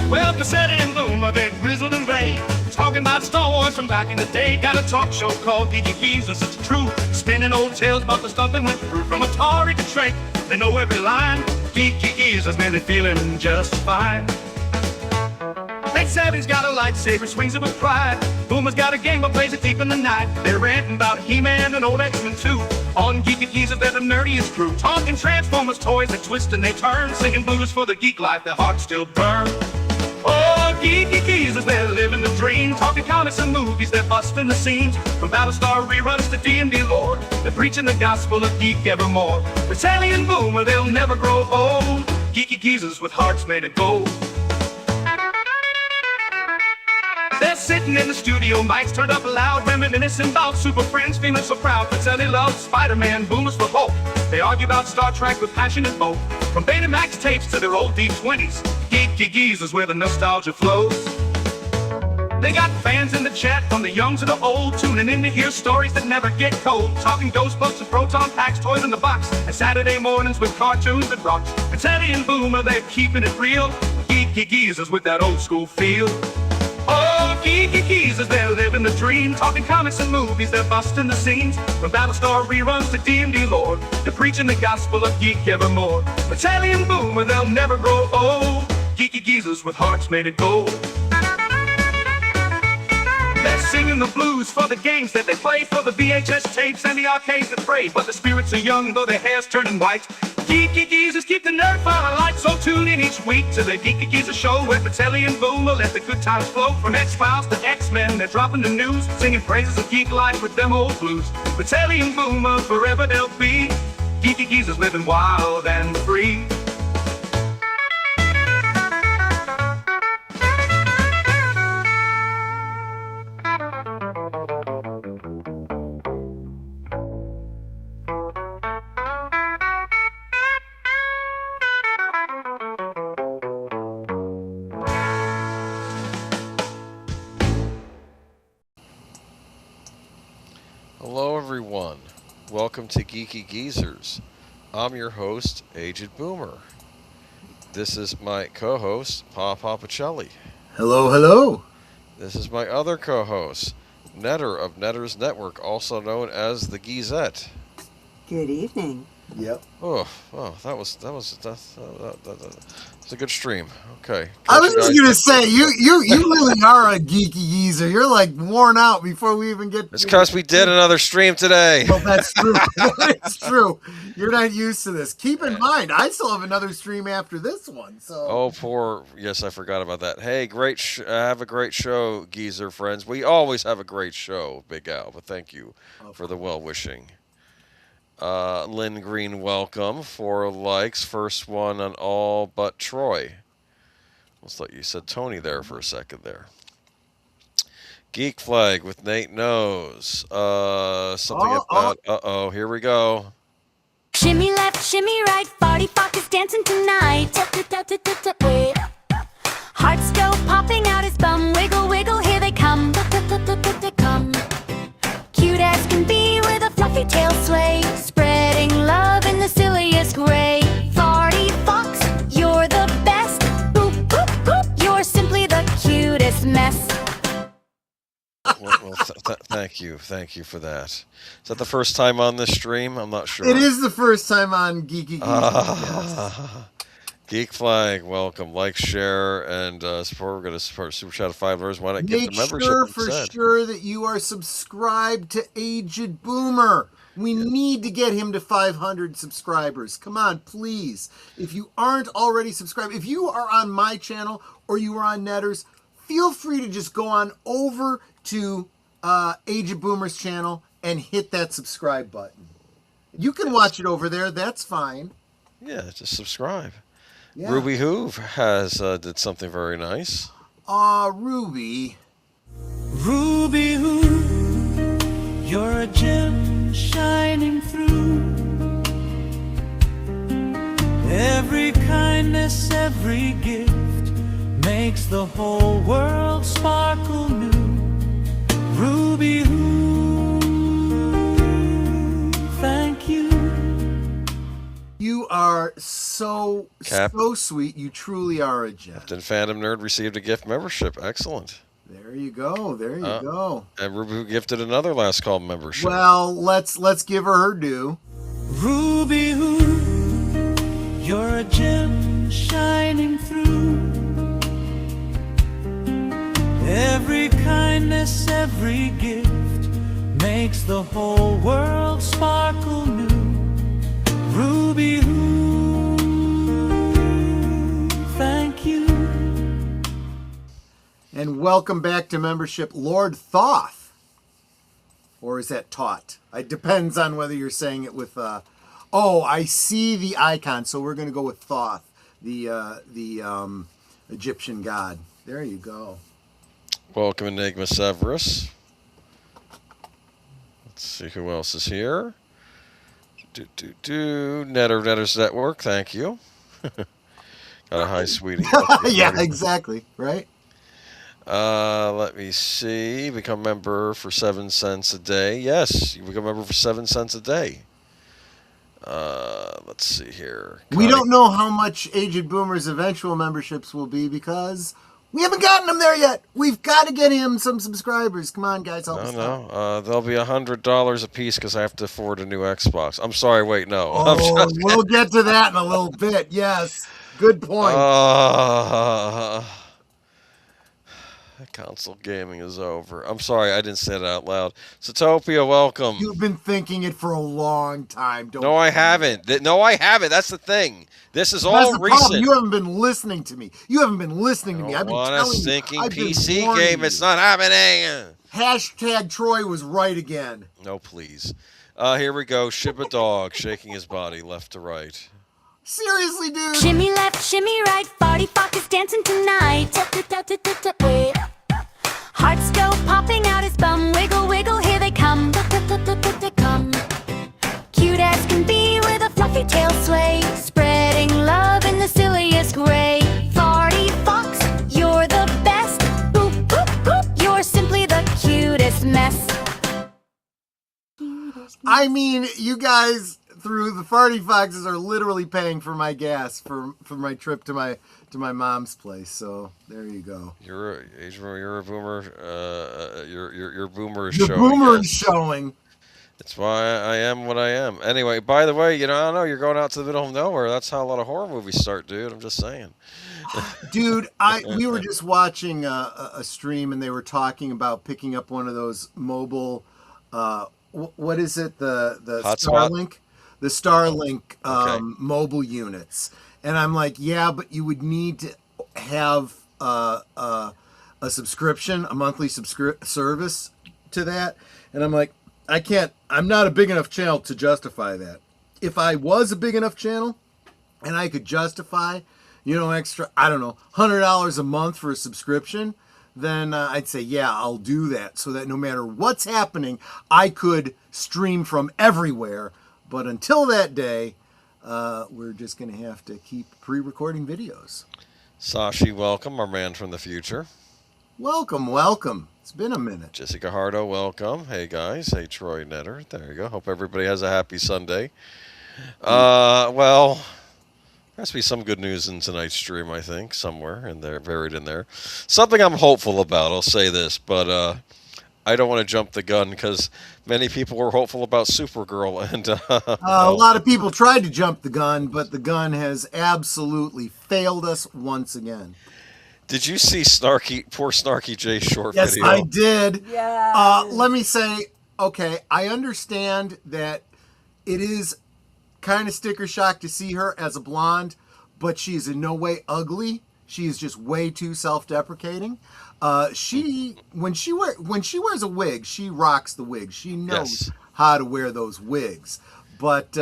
Well, Pacelli and Boomer, they're grizzled and gray, talking about Star Wars from back in the day. Got a talk show called Geeky Geezers, it's true, spinning old tales about the stuff that went through. From Atari to Shrek, they know every line. Geeky Geezers, man, they're feeling just fine. Pacelli's got a lightsaber, swings it with pride. Boomer's got a game but plays it deep in the night. They're ranting about He-Man and old X-Men too. On Geeky Geezers, they're the nerdiest crew, talking Transformers toys that twist and they turn, singing blues for the geek life, their hearts still burn. Oh, Geeky Geezers, they're living the dream, talking comics and movies, they're busting the scenes. From Battlestar reruns to D&D lore, they're preaching the gospel of geek evermore. Pacelli and Boomer, they'll never grow old. Geeky Geezers with hearts made of gold. They're sitting in the studio, mics turned up loud, reminiscing about Super Friends, feeling so proud. Pacelli loves Spider-Man, Boomer's for Hulk. They argue about Star Trek with passionate both. From Betamax tapes to their old D20s, Geeky Geezers where the nostalgia flows. They got fans in the chat, from the young to the old, tuning in to hear stories that never get cold. Talking Ghostbusters, Proton Packs, toys in the box, and Saturday mornings with cartoons that rock. Pacelli and Boomer, they're keeping it real. Geeky Geezers with that old school feel. Oh, Geeky Geezers, they're living the dream, talking comics and movies, they're busting the scenes. From Battlestar reruns to D&D lore, they're preaching the gospel of geek evermore. Pacelli and Boomer, they'll never grow old. Geeky Geezers with hearts made of gold. They're singing the blues for the games that they play, for the VHS tapes and the arcades that pray. But the spirits are young, though their hair's turning white. Geeky Geezers keep the nerd fire alight, so tune in each week to the Geeky Geezers show, where Pacelli and Boomer let the good times flow. From X-Files to X-Men, they're dropping the news, singing praises of geek life with them old blues. Pacelli and Boomer, forever they'll be Geeky Geezers living wild and free. Hello everyone, welcome to Geeky Geezers. I'm your host, Aged Boomer. This is my co-host, Pacelli. Hello, hello. This is my other co-host, Netter of Netter's Network, also known as the Geezette. Good evening. Yep. Oh, that was a good stream. Okay. I was just gonna say you really are a geeky geezer. You're like worn out before we even get. It's because we did another stream today. Oh, that's true. That's true. You're not used to this. Keep in mind, I still have another stream after this one. So. Oh, yes, I forgot about that. Hey, have a great show, Geezer friends. We always have a great show, Big Al. But thank you for the well wishing. Lynn Green, welcome. 4 likes. First one on all but Troy. Looks like you said Tony there for a second there. Geek Flag with Nate Knows. Something about... here we go. Shimmy left, shimmy right, party fuck is dancing tonight. Heart still popping out his bum. Wiggle, wiggle, here they come. Come. Cute as can be with a fluffy tail sway, spreading love in the silliest way. Farty Fox, you're the best. Boop, boop, boop, you're simply the cutest mess. Well, thank you for that. Is that the first time on this stream? I'm not sure. It is the first time on Geeky Geezers. Yes. Geek Flag, welcome. Like, share, and support. We're going to support Super Chat of $5. Why not get the membership? Make sure for sure that you are subscribed to Aged Boomer. We need to get him to 500 subscribers. Come on, please. If you aren't already subscribed, if you are on my channel or you are on Netter's, feel free to just go on over to Aged Boomer's channel and hit that subscribe button. You can watch it over there. That's fine. Yeah, just subscribe. Yeah. Ruby Hoove did something very nice. Ruby. Ruby Hoove, you're a gem shining through. Every kindness, every gift makes the whole world sparkle new. Ruby Hoove, thank you. You are so so Cap- so sweet. You truly are a gem. Captain Phantom Nerd received a gift membership. Excellent. There you go. There you go. And Ruby gifted another last call membership. Well, let's give her due. Ruby who, you're a gem shining through. Every kindness, every gift makes the whole world sparkle new. Ruby who, thank you. And welcome back to membership, Lord Thoth. Or is that Taught? It depends on whether you're saying it with oh, I see the icon, so we're going to go with Thoth, the Egyptian god. There you go. Welcome, Enigma Severus. Let's see who else is here. Netter's Network, thank you. Got a hi, sweetie. Yeah, exactly. Right? Let me see. Become member for 7 cents a day. Yes, you become member for 7 cents a day. Let's see here. We don't know how much Aged Boomer's eventual memberships will be because we haven't gotten him there yet. We've got to get him some subscribers. Come on, guys, help us out. No. They'll be $100 a piece because I have to afford a new Xbox. I'm sorry. Wait, no. Oh, we'll get to that in a little bit. Yes, good point. Console gaming is over. I'm sorry, I didn't say it out loud. Zootopia, welcome. You've been thinking it for a long time. No, I haven't. No, I haven't. That's the thing. This is all That's the recent. problem. You haven't been listening to me. You haven't been listening to me. I've been want telling a you. stinking I've been PC warning game. you. It's not happening. Hashtag Troy was right again. No, please. Here we go. Ship a dog shaking his body left to right. Seriously, dude. Shimmy left, shimmy right, Farty Fock is dancing tonight. Hearts go popping out his bum, wiggle, wiggle, here they come. Come. Cute as can be with a fluffy tail sway, spreading love in the silliest way. Farty Fox, you're the best. Boop, boop, boop, you're simply the cutest mess. I mean, you guys through the Farty Foxes are literally paying for my gas for my trip to my mom's place. So there you go. You're a boomer. Your boomer is The showing. boomer yes. is showing. That's why I am what I am. Anyway, by the way, I don't know. You're going out to the middle of nowhere. That's how a lot of horror movies start, dude. I'm just saying. Dude, we were just watching a stream and they were talking about picking up one of those mobile. What is it? The Hotspot? Starlink, the Starlink Okay. mobile units, and I'm like, yeah, but you would need to have a subscription, a monthly service to that, and I'm like, I can't. I'm not a big enough channel to justify that. If I was a big enough channel, and I could justify, extra, I don't know, $100 a month for a subscription, then I'd say, yeah, I'll do that so that no matter what's happening, I could stream from everywhere. But until that day, we're just going to have to keep pre-recording videos. Sashi, welcome, our man from the future. Welcome, welcome. It's been a minute. Jessica Hardo, welcome. Hey, guys. Hey, Troy Netter. There you go. Hope everybody has a happy Sunday. Well, there has to be some good news in tonight's stream, I think, somewhere in there, buried in there. Something I'm hopeful about, I'll say this, but I don't want to jump the gun because many people were hopeful about Supergirl. And a lot of people tried to jump the gun, but the gun has absolutely failed us once again. Did you see poor Snarky Jay's short Yes, video? I did. Yeah. Let me say, okay, I understand that it is kind of sticker shock to see her as a blonde, but she is in no way ugly. She is just way too self-deprecating. When she wears a wig, she rocks the wig. She knows Yes. how to wear those wigs. But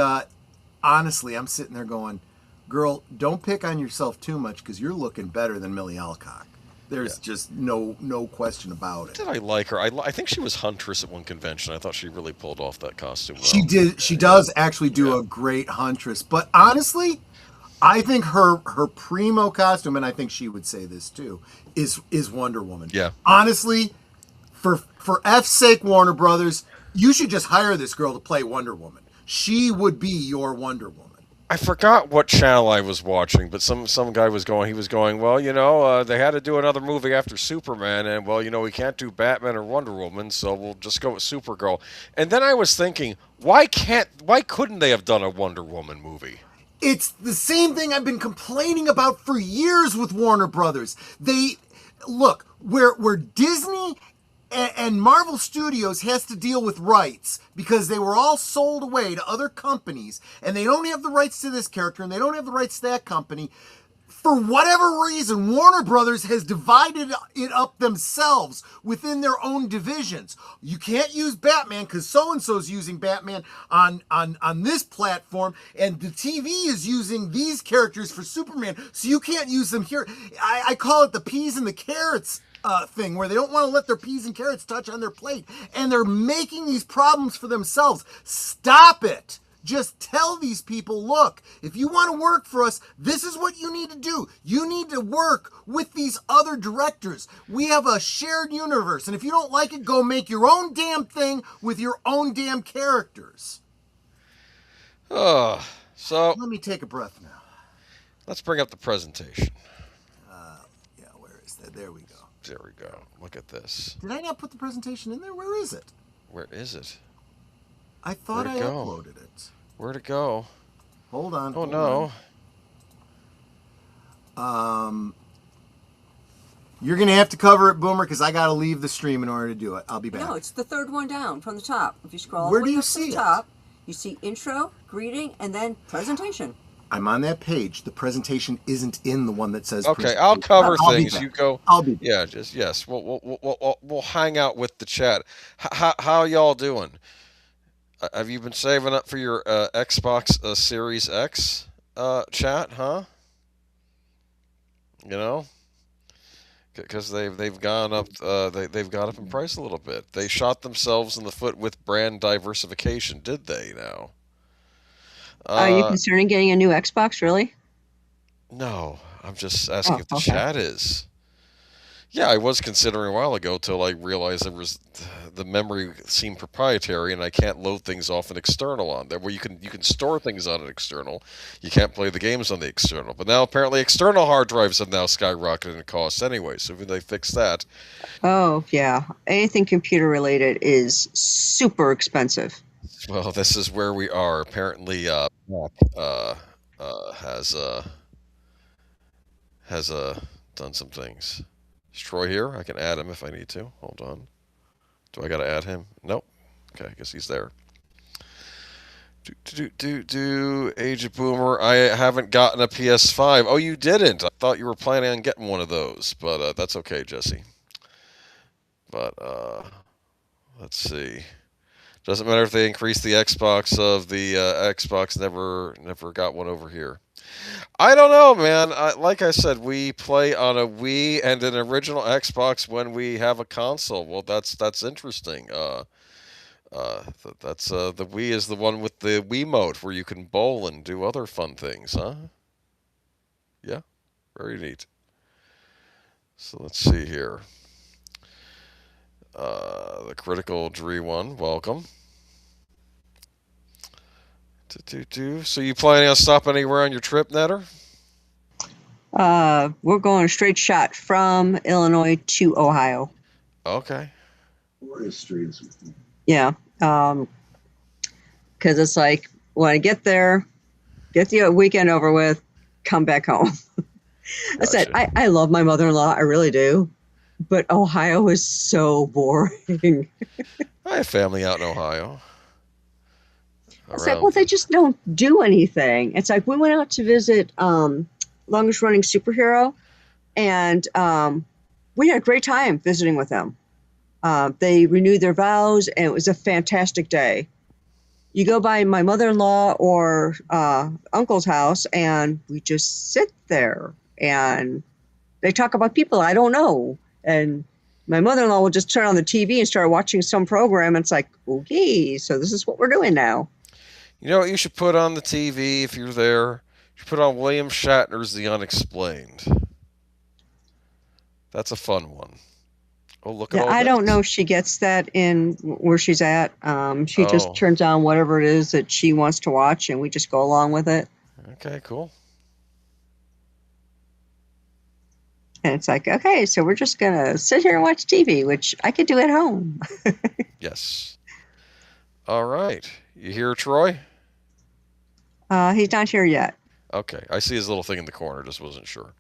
honestly, I'm sitting there going, girl, don't pick on yourself too much because you're looking better than Millie Alcock. There's just no question about it. Did I like her? I think she was Huntress at one convention. I thought she really pulled off that costume well. She did. She does actually do a great Huntress. But honestly, I think her primo costume, and I think she would say this too, is Wonder Woman. Yeah. Honestly, for F's sake, Warner Brothers, you should just hire this girl to play Wonder Woman. She would be your Wonder Woman. I forgot what channel I was watching, but some guy was going. He was going, well, they had to do another movie after Superman, and well, we can't do Batman or Wonder Woman, so we'll just go with Supergirl. And then I was thinking, why couldn't they have done a Wonder Woman movie? It's the same thing I've been complaining about for years with Warner Brothers. They look where Disney and Marvel Studios has to deal with rights because they were all sold away to other companies and they don't have the rights to this character and they don't have the rights to that company. For whatever reason, Warner Brothers has divided it up themselves within their own divisions. You can't use Batman because so-and-so's using Batman on this platform, and the TV is using these characters for Superman, so you can't use them here. I call it the peas and the carrots thing, where they don't want to let their peas and carrots touch on their plate, and they're making these problems for themselves. Stop it! Just tell these people, look, if you want to work for us, this is what you need to do. You need to work with these other directors. We have a shared universe, and if you don't like it, go make your own damn thing with your own damn characters. Oh, so Let me take a breath now. let's bring up the presentation. Yeah, where is that? There we go. There we go. Look at this. Did I not put the presentation in there? Where is it? Where is it? I thought I Where'd it go? uploaded it. Where'd it go? Hold on. Oh, hold no. on. You're going to have to cover it, Boomer, because I got to leave the stream in order to do it. I'll be back. No, it's the third one down from the top. If you scroll all Where the do way you up to see the it? top, you see intro, greeting, and then presentation. I'm on that page. The presentation isn't in the one that says Okay, I'll cover I'll be things. back. You go. I'll be back. Yeah, just yes. We'll hang out with the chat. How y'all doing? Have you been saving up for your Xbox Series X chat? Huh? Because they've gone up they've gone up in price a little bit. They shot themselves in the foot with brand diversification, did they? Now. Are you considering getting a new Xbox, really? No, I'm just asking if the okay. chat is. Yeah, I was considering a while ago till I realized the memory seemed proprietary and I can't load things off an external on there. Where you can store things on an external, you can't play the games on the external. But now apparently external hard drives have now skyrocketed in cost anyway. So if they fix that, Oh, yeah. Anything computer related is super expensive. well, this is where we are. Apparently, Mac has done some things. Is Troy here? I can add him if I need to. Hold on. Do I got to add him? Nope. Okay, I guess he's there. Aged Boomer, I haven't gotten a PS5. Oh, you didn't? I thought you were planning on getting one of those, but that's okay, Jesse. But let's see. Doesn't matter if they increase the Xbox of the Xbox. Never got one over here. I don't know, man. Like I said, we play on a Wii and an original Xbox when we have a console. Well, that's interesting. That's the Wii is the one with the Wiimote where you can bowl and do other fun things, huh? Yeah, very neat. So let's see here. The Critical Dre one, welcome. So you planning on stopping anywhere on your trip, Netter? We're going straight shot from Illinois to Ohio. Okay. Yeah. Because it's like, when I get there, get the weekend over with, come back home. I said, I love my mother-in-law. I really do. But Ohio is so boring. I have family out in Ohio. It's like, well, they just don't do anything. It's like we went out to visit longest running superhero, and we had a great time visiting with them. They renewed their vows, and it was a fantastic day. You go by my mother-in-law or uncle's house, and we just sit there, and they talk about people I don't know. And my mother-in-law will just turn on the TV and start watching some program. And it's like, okay, so this is what we're doing now. You know what you should put on the TV if you're there? You should put on William Shatner's The Unexplained. That's a fun one. Oh, look at all I that. don't know if she gets that in where she's at. She just turns on whatever it is that she wants to watch, and we just go along with it. Okay, cool. And it's like, okay, so we're just gonna sit here and watch TV, which I could do at home. Yes. All right. You here, Troy? He's not here yet. Okay. I see his little thing in the corner. Just wasn't sure.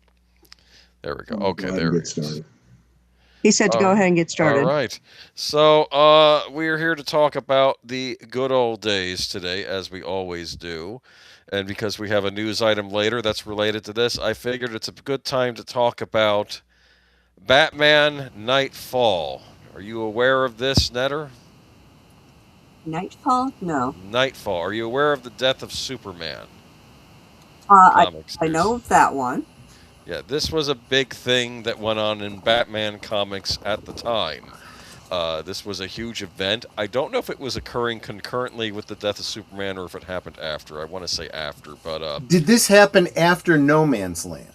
There we go. Go Okay, ahead there and he get is. started. He said to go ahead and get All started. right. So we're here to talk about the good old days today, as we always do. And because we have a news item later that's related to this, I figured it's a good time to talk about Batman Nightfall. Are you aware of this, Netter? Nightfall? No. Nightfall. Are you aware of the death of Superman? I Comics. know that one. Yeah, this was a big thing that went on in Batman comics at the time. This was a huge event. I don't know if it was occurring concurrently with the death of Superman or if it happened after. I want to say after, but Did this happen after No Man's Land?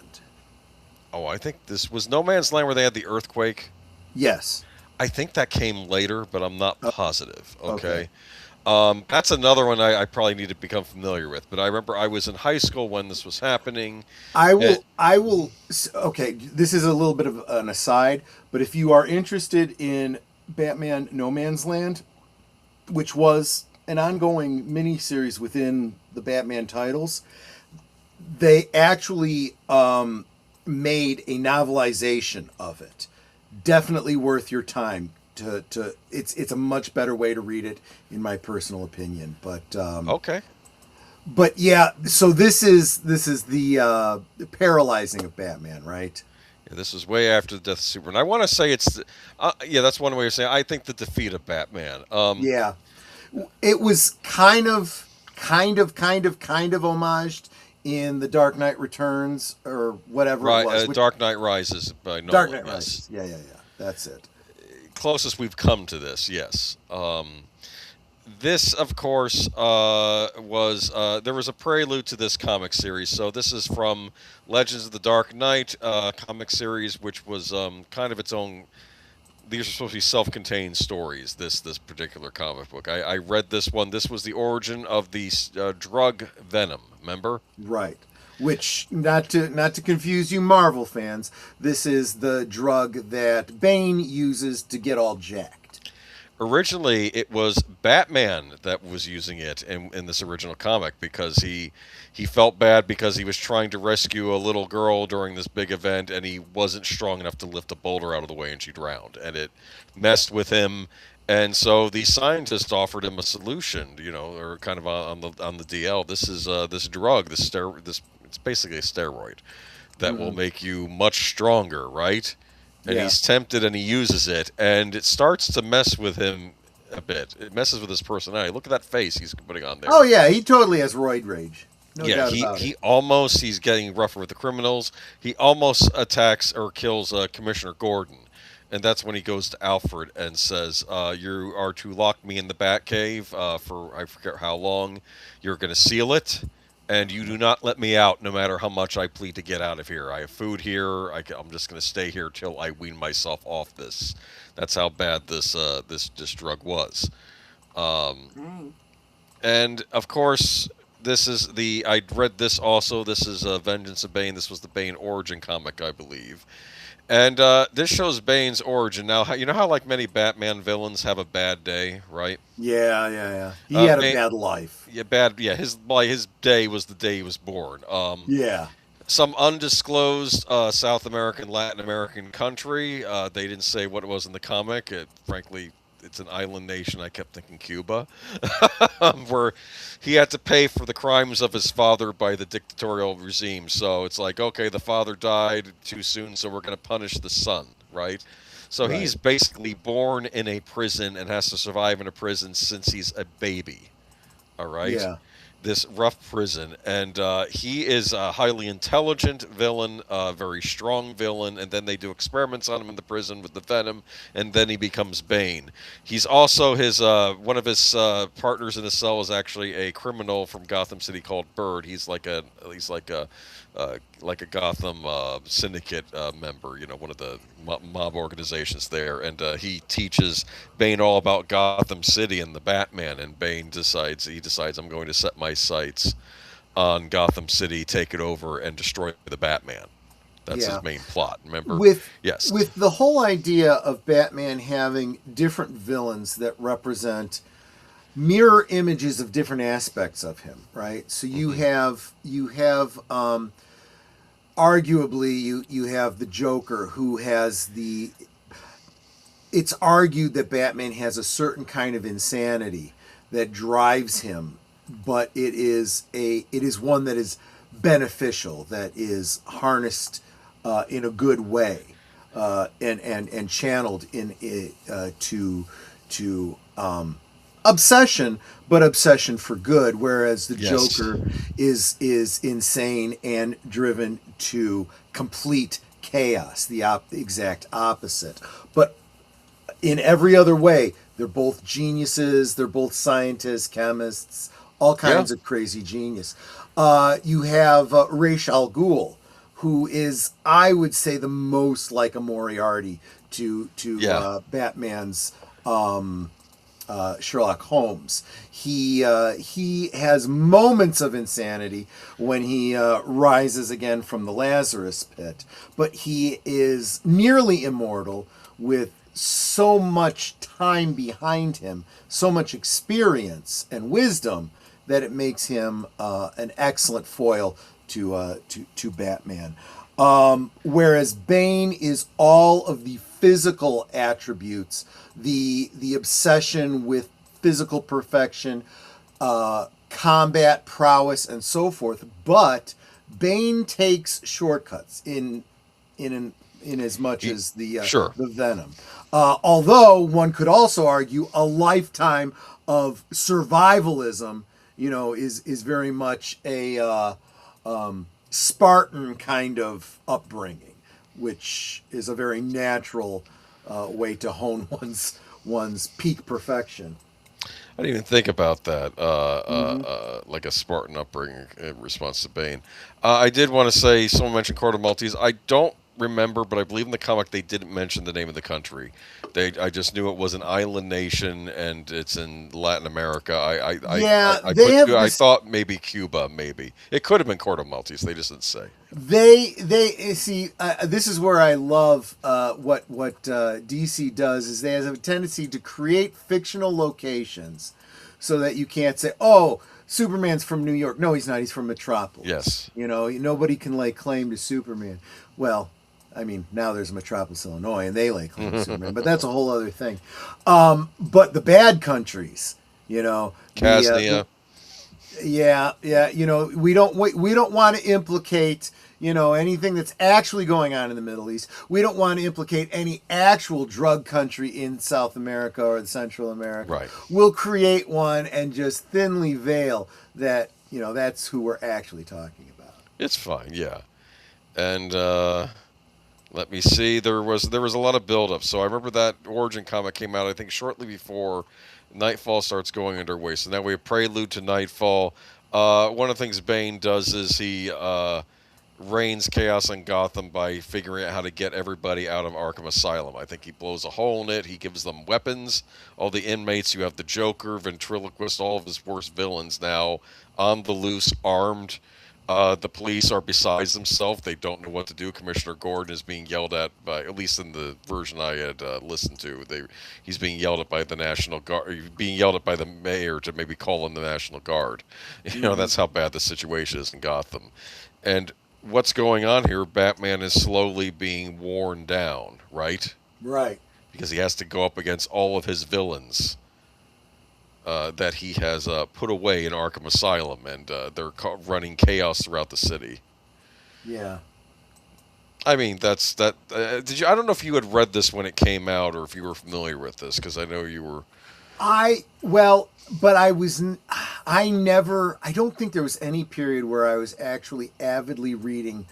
oh, I think this was No Man's Land where they had the earthquake. Yes. I think that came later, but I'm not positive. Okay. Okay. That's another one I probably need to become familiar with. But I remember I was in high school when this was happening. I will. Okay, this is a little bit of an aside, but if you are interested in Batman No Man's Land, which was an ongoing miniseries within the Batman titles, they actually made a novelization of it. Definitely worth your time. It's a much better way to read it, in my personal opinion. But Okay. but yeah, so this is the paralyzing of Batman, right? Yeah, this was way after the death of Superman. I want to say it's, yeah, that's one way of saying. I think the defeat of Batman. Yeah, it was kind of homaged in the Dark Knight Returns or whatever Right, it was. Dark Knight Rises by Nolan. Dark Knight yes. Rises. Yeah. That's it. Closest we've come to this, yes. This, of course, was there was a prelude to this comic series. So this is from Legends of the Dark Knight comic series, which was kind of its own. These are supposed to be self-contained stories. This particular comic book. I read this one. This was the origin of the drug Venom. Remember? Right. Which, not to confuse you Marvel fans, this is the drug that Bane uses to get all jacked. Originally, it was Batman that was using it in this original comic because he felt bad because he was trying to rescue a little girl during this big event and he wasn't strong enough to lift a boulder out of the way and she drowned and it messed with him. And so the scientist offered him a solution, or kind of on the DL. This is this drug, it's basically a steroid that will make you much stronger, right? And Yeah. he's tempted and he uses it, and it starts to mess with him a bit. It messes with his personality. Look at that face he's putting on there. Oh yeah, he totally has roid rage. No doubt about it. He's getting rougher with the criminals. He almost attacks or kills Commissioner Gordon. And that's when he goes to Alfred and says, you are to lock me in the Batcave for I forget how long. You're going to seal it, and you do not let me out no matter how much I plead to get out of here. I have food here. I'm just going to stay here till I wean myself off this. That's how bad this drug was. And, of course, I read this also. This is Vengeance of Bane. This was the Bane origin comic, I believe. And this shows Bane's origin. Now, you know how like many Batman villains have a bad day, right? Yeah. He had a Bane, bad life. Yeah, bad. Yeah, his day was the day he was born. Yeah. Some undisclosed South American, Latin American country. They didn't say what it was in the comic. Frankly, it's an island nation. I kept thinking Cuba, where he had to pay for the crimes of his father by the dictatorial regime. So it's like, okay, the father died too soon, so we're going to punish the son, right? So Right. he's basically born in a prison and has to survive in a prison since he's a baby. All right? Yeah. This rough prison, and he is a highly intelligent villain, a very strong villain, and then they do experiments on him in the prison with the venom, and then he becomes Bane. He's also one of his partners in the cell is actually a criminal from Gotham City called Bird. He's like a Gotham syndicate member, one of the mob organizations there, and he teaches Bane all about Gotham City and the Batman, and Bane decides I'm going to set my sights on Gotham City, take it over, and destroy the Batman. That's Yeah. his main plot. Remember? With Yes. with the whole idea of Batman having different villains that represent mirror images of different aspects of him, right? So you have arguably you have the Joker, who has the. It's argued that Batman has a certain kind of insanity that drives him, but it is one that is beneficial, that is harnessed in a good way, and channeled to obsession, but obsession for good. Whereas the Yes. Joker is insane and driven to complete chaos, the exact opposite. But in every other way, they're both geniuses. They're both scientists, chemists, all kinds of crazy genius. You have Ra's al Ghul, who is, I would say, the most like a Moriarty to Batman's Sherlock Holmes. He has moments of insanity when he rises again from the Lazarus pit, but he is nearly immortal with so much time behind him, so much experience and wisdom, that it makes him an excellent foil to Batman. Whereas Bane is all of the physical attributes, the obsession with physical perfection, combat prowess, and so forth. But Bane takes shortcuts in as much as the Venom. Although one could also argue a lifetime of survivalism, is very much a Spartan kind of upbringing, which is a very natural way to hone one's peak perfection. I didn't even think about that, like a Spartan upbringing in response to Bane. I did want to say, someone mentioned Court of Maltese. I don't remember, but I believe in the comic they didn't mention the name of the country. I just knew it was an island nation, and it's in Latin America. I thought maybe Cuba, maybe. It could have been Court of Maltese. They just didn't say. They see. This is where I love what DC does. Is they have a tendency to create fictional locations so that you can't say, "Oh, Superman's from New York." No, he's not. He's from Metropolis. Yes. Nobody can lay claim to Superman. Well, I mean, now there's Metropolis, Illinois, and they lay claim to Superman, but that's a whole other thing. But the bad countries, Casnia. We don't want to implicate anything that's actually going on in the Middle East. We don't want to implicate any actual drug country in South America or Central America. Right. We'll create one and just thinly veil that that's who we're actually talking about. It's fine, yeah. And let me see. There was a lot of build-up. So I remember that Origin comic came out, I think, shortly before Nightfall starts going underway. So now we have Prelude to Nightfall. One of the things Bane does is he rains chaos on Gotham by figuring out how to get everybody out of Arkham Asylum. I think he blows a hole in it. He gives them weapons. All the inmates, you have the Joker, Ventriloquist, all of his worst villains now on the loose, armed. The police are besides themselves. They don't know what to do. Commissioner Gordon is being yelled at by, at least in the version I had listened to, he's being yelled at by the National Guard, being yelled at by the mayor to maybe call in the National Guard. That's how bad the situation is in Gotham. And what's going on here, Batman is slowly being worn down, right? Right. Because he has to go up against all of his villains that he has put away in Arkham Asylum, and they're running chaos throughout the city. Yeah. I mean, that's that. Did you? I don't know if you had read this when it came out, or if you were familiar with this, because I know you were. I don't think there was any period where I was actually avidly reading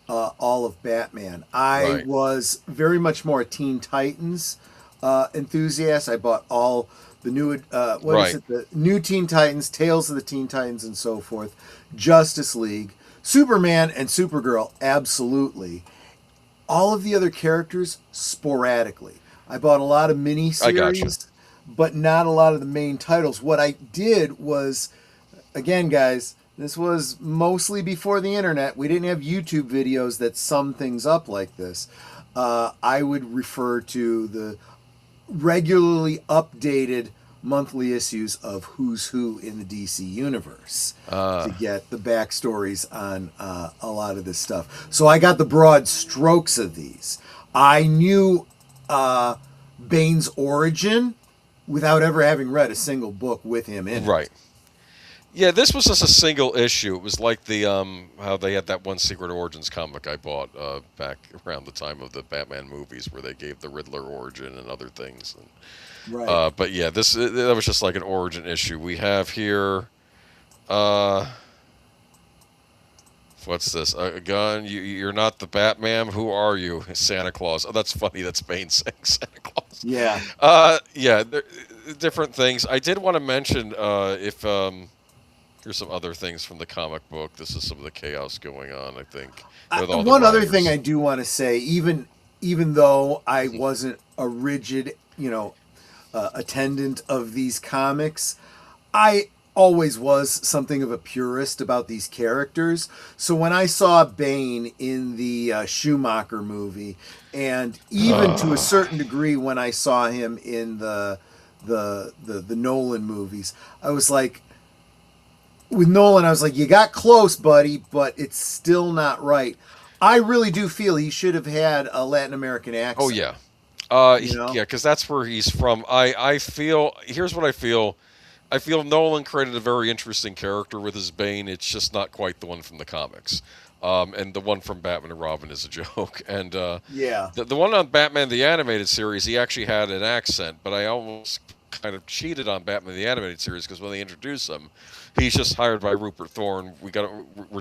all of Batman. I was very much more a Teen Titans enthusiast. I bought all the new the new Teen Titans, Tales of the Teen Titans, and so forth. Justice League, Superman, and Supergirl, absolutely. All of the other characters, sporadically. I bought a lot of miniseries, but not a lot of the main titles. What I did was, again, guys, This was mostly before the internet. We didn't have YouTube videos that sum things up like this. I would refer to the regularly updated monthly issues of Who's Who in the DC universe to get the backstories on a lot of this stuff. So I got the broad strokes of these. I knew Bane's origin without ever having read a single book with him in it. Right. Yeah, this was just a single issue. It was like the how they had that one Secret Origins comic I bought back around the time of the Batman movies, where they gave the Riddler origin and other things. And, Right. but yeah, that was just like an origin issue. We have here, what's this? Gunn, you're not the Batman. Who are you? Santa Claus. Oh, that's funny. That's Bane saying Santa Claus. Yeah. Yeah. Different things. I did want to mention if. Here's some other things from the comic book. This is some of the chaos going on, I think. With all the One other writers. thing I do want to say, even though I wasn't a rigid, attendant of these comics, I always was something of a purist about these characters. So when I saw Bane in the Schumacher movie, and even to a certain degree when I saw him in the Nolan movies, I was like, with Nolan, I was like, you got close, buddy, but it's still not right. I really do feel he should have had a Latin American accent. Oh, yeah. Yeah, because that's where he's from. I feel, here's what I feel. I feel Nolan created a very interesting character with his Bane. It's just not quite the one from the comics. And the one from Batman and Robin is a joke. And yeah, the one on Batman the Animated Series, he actually had an accent, but I almost kind of cheated on Batman the Animated Series because when they introduce him, he's just hired by Rupert Thorne.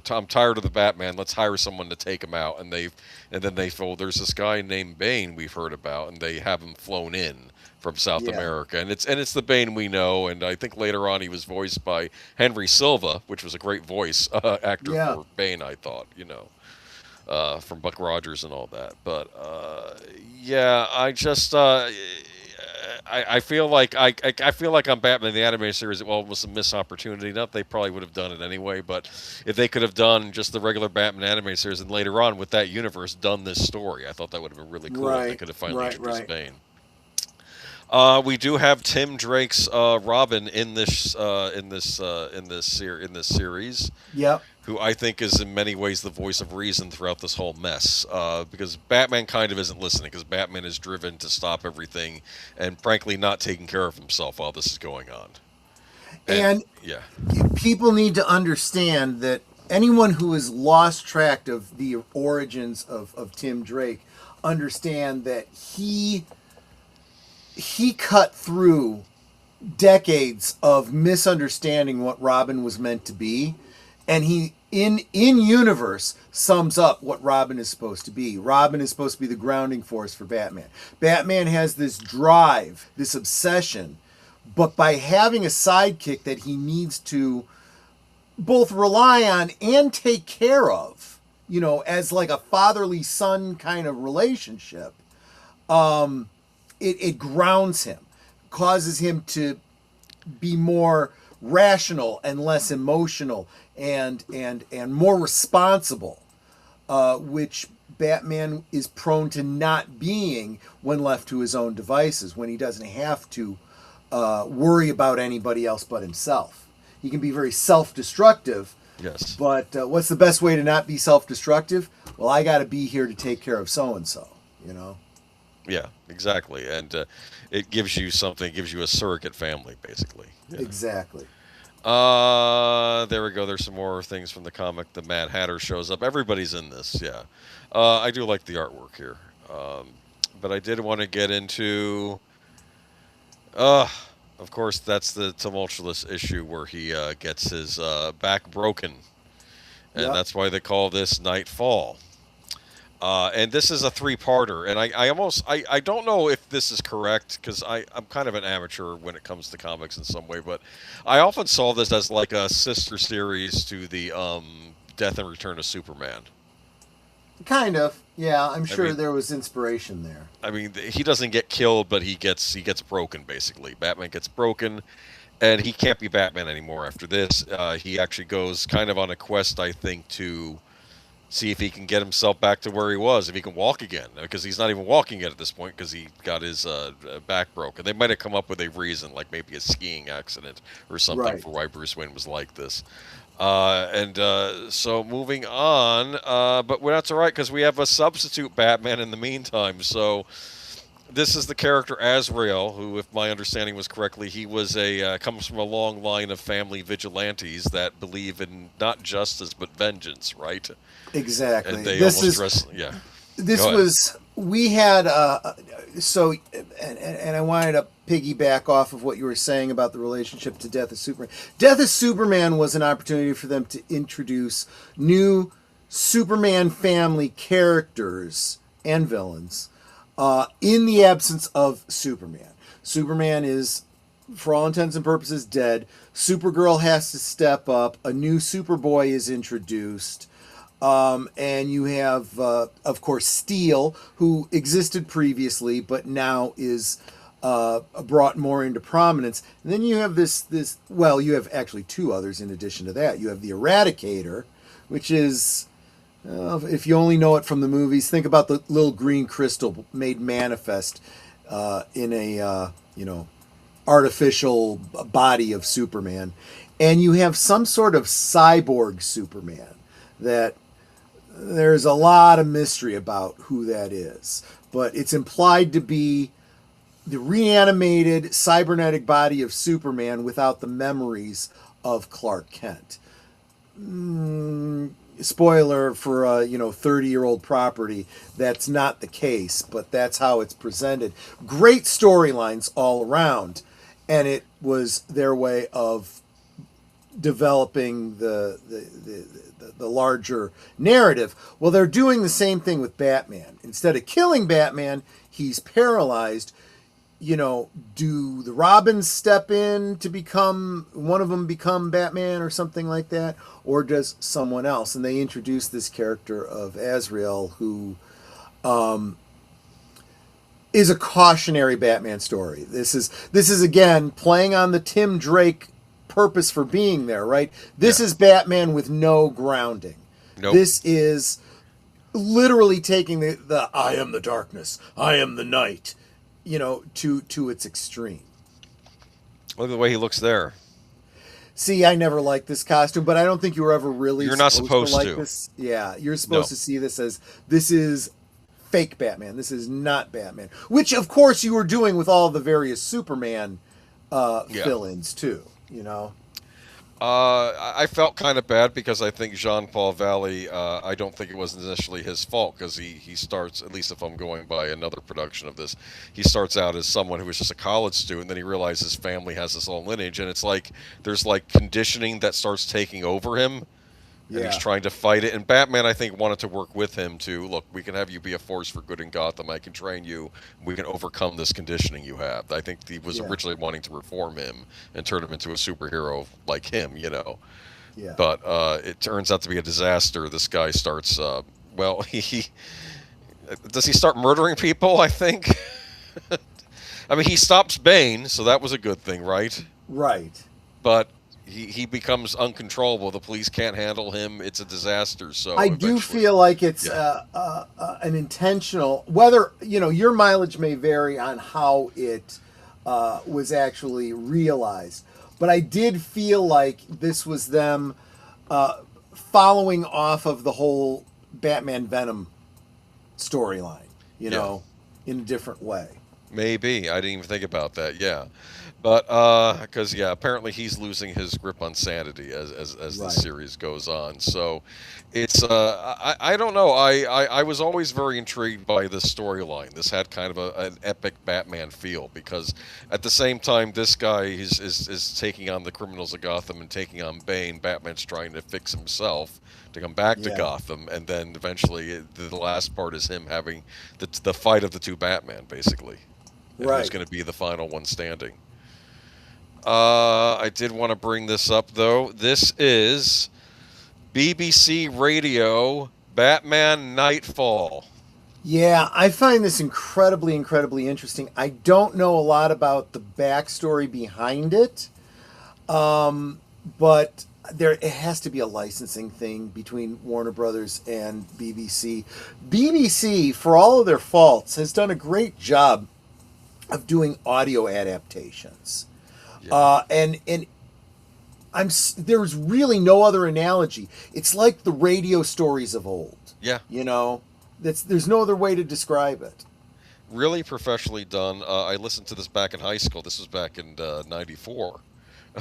I'm tired of the Batman. Let's hire someone to take him out. And then they feel there's this guy named Bane we've heard about, and they have him flown in from South America, and it's the Bane we know. And I think later on he was voiced by Henry Silva, which was a great voice actor for Bane. I thought, from Buck Rogers and all that. But yeah, I just. I feel like I feel like on Batman the Animated Series, it was a missed opportunity. Not they probably would have done it anyway, but if they could have done just the regular Batman Animated Series and later on with that universe done this story, I thought that would have been really cool. If they could have finally introduced Bane. We do have Tim Drake's Robin in this series. Yep. Who I think is in many ways the voice of reason throughout this whole mess. Because Batman kind of isn't listening, because Batman is driven to stop everything and frankly not taking care of himself while this is going on. And yeah, people need to understand that anyone who has lost track of the origins of Tim Drake understand that he cut through decades of misunderstanding what Robin was meant to be. And he, in universe, sums up what Robin is supposed to be. Robin is supposed to be the grounding force for Batman. Batman has this drive, this obsession, but by having a sidekick that he needs to both rely on and take care of, as like a fatherly son kind of relationship, it grounds him, causes him to be more rational and less emotional and more responsible, which Batman is prone to not being when left to his own devices, when he doesn't have to worry about anybody else but himself. He can be very self-destructive. Yes. But what's the best way to not be self-destructive? Well, I got to be here to take care of so-and-so, Yeah, exactly. And it gives you something, it gives you a surrogate family, basically. Yeah. Exactly. There we go. There's some more things from the comic. The Mad Hatter shows up. Everybody's in this, yeah. I do like the artwork here. But I did want to get into... of course, that's the tumultuous issue where he gets his back broken. And that's why they call this Nightfall. And this is a three-parter, and I don't know if this is correct, because I'm kind of an amateur when it comes to comics in some way, but I often saw this as like a sister series to the Death and Return of Superman. Kind of, yeah. I'm sure there was inspiration there. I mean, he doesn't get killed, but he gets broken, basically. Batman gets broken, And he can't be Batman anymore after this. He actually goes kind of on a quest, I think, to see if he can get himself back to where he was, if he can walk again, because he's not even walking yet at this point because he got his back broken. They might have come up with a reason, like maybe a skiing accident or something, Right. for why Bruce Wayne was like this. So moving on, but that's all right because we have a substitute Batman in the meantime. So this is the character Azrael, who, if my understanding was correctly, he was comes from a long line of family vigilantes that believe in not justice but vengeance, right? Exactly. And they This almost is dress, yeah. this Go ahead. was we had so and I wanted to piggyback off of what you were saying about the relationship to Death of Superman. Death of Superman was an opportunity for them to introduce new Superman family characters and villains in the absence of Superman. Superman is, for all intents and purposes, dead. Supergirl has to step up. A new Superboy is introduced. And you have, of course, Steel, who existed previously, but now is brought more into prominence. And then you have well, you have actually two others in addition to that. You have the Eradicator, which is, if you only know it from the movies, think about the little green crystal made manifest in a, artificial body of Superman. And you have some sort of cyborg Superman that there's a lot of mystery about who that is, but it's implied to be the reanimated cybernetic body of Superman without the memories of Clark Kent. Spoiler for a 30-year-old property, that's not the case, but that's how it's presented. Great storylines all around, and it was their way of developing the larger narrative. Well, they're doing the same thing with Batman. Instead of killing Batman, he's paralyzed. Do the Robins step in to become one of them, become Batman or something like that, or does someone else? And they introduce this character of Azrael, who is a cautionary Batman story. This is again playing on the Tim Drake purpose for being there, right? This is Batman with no grounding. Nope. This is literally taking the I am the darkness, I am the night, to its extreme. Look at the way he looks there. See, I never liked this costume, but I don't think you were ever really You're not supposed to like to. this. Yeah, you're supposed No. to see this as this is fake Batman. This is not Batman, which of course you were doing with all the various Superman fill-ins too. I felt kind of bad because I think Jean-Paul Valley, I don't think it was initially his fault because he starts, at least if I'm going by another production of this, he starts out as someone who was just a college student, then he realizes his family has this whole lineage, and it's like there's like conditioning that starts taking over him, and he's trying to fight it. And Batman, I think, wanted to work with him to, look, we can have you be a force for good in Gotham. I can train you. We can overcome this conditioning you have. I think he was originally wanting to reform him and turn him into a superhero like him, Yeah. But it turns out to be a disaster. This guy starts, he does he start murdering people, I think? I mean, he stops Bane, so that was a good thing, right? Right. But he becomes uncontrollable. The police can't handle him. It's a disaster. So I do feel like it's an intentional. Whether your mileage may vary on how it was actually realized, but I did feel like this was them following off of the whole Batman Venom storyline. In a different way. Maybe I didn't even think about that. Yeah. But because apparently he's losing his grip on sanity as the series goes on. So it's I don't know. I was always very intrigued by this storyline. This had kind of an epic Batman feel because at the same time this guy is taking on the criminals of Gotham and taking on Bane. Batman's trying to fix himself to come back to Gotham, and then eventually the last part is him having the fight of the two Batman, basically. And who's going to be the final one standing. I did want to bring this up, though. This is BBC Radio Batman Nightfall. Yeah, I find this incredibly, incredibly interesting. I don't know a lot about the backstory behind it. But it has to be a licensing thing between Warner Brothers and BBC. BBC, for all of their faults, has done a great job of doing audio adaptations. And there's really no other analogy. It's like the radio stories of old. Yeah. You know, there's no other way to describe it. Really professionally done. I listened to this back in high school. This was back in '94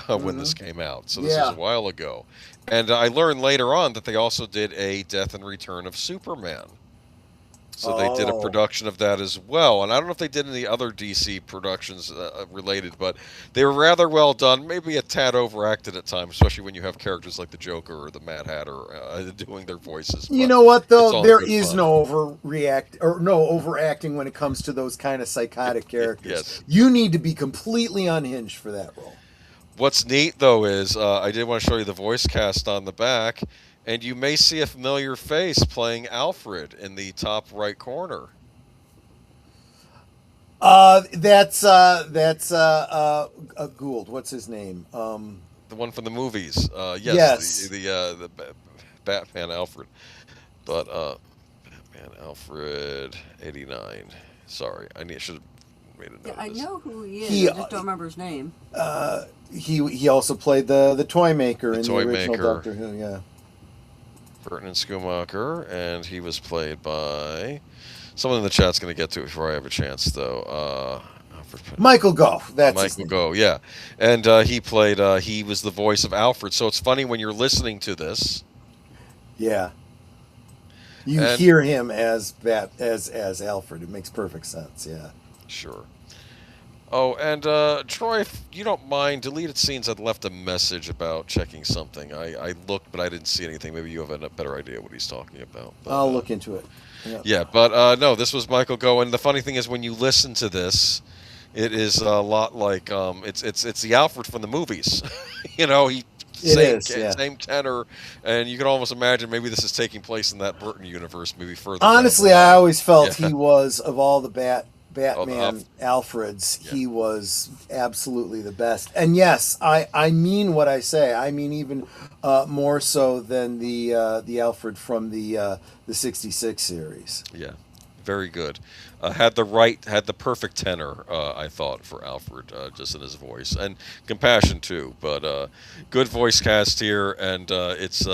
when this came out. So this was a while ago. And I learned later on that they also did a Death and Return of Superman. So they did a production of that as well. And I don't know if they did any other DC productions related, but they were rather well done. Maybe a tad overacted at times, especially when you have characters like the Joker or the Mad Hatter doing their voices. You know what, though? There is fun. no overacting when it comes to those kind of psychotic characters. Yes. You need to be completely unhinged for that role. What's neat, though, is I did want to show you the voice cast on the back. And you may see a familiar face playing Alfred in the top right corner. That's Gould. What's his name? The one from the movies. Yes. The Batman Alfred. But Batman Alfred 89. Sorry, I should have made a note. Yeah, I of this. know who he is. I just don't remember his name. He also played the toy maker in the original Maker. Doctor Who. Yeah. Burton Schumacher, and he was played by someone in the chat's going to get to it before I have a chance, though. Michael Gough. That's Michael Gough, yeah, and he played. He was the voice of Alfred. So it's funny when you're listening to this. Yeah. You hear him as Alfred. It makes perfect sense. Yeah. Sure. Oh, and Troy, if you don't mind, deleted scenes had left a message about checking something. I looked, but I didn't see anything. Maybe you have a better idea what he's talking about. But, I'll look into it. Yeah, but no, this was Michael Gough, and the funny thing is when you listen to this, it is a lot like it's the Alfred from the movies. You know, same tenor, and you can almost imagine maybe this is taking place in that Burton universe, maybe further. Honestly, I always felt he was, of all the Batman Alfreds, he was absolutely the best. And yes, I mean what I say. I mean even more so than the Alfred from the '66 series. Yeah, very good. Had the perfect tenor, I thought, for Alfred, just in his voice, and compassion too. But good voice cast here, and it's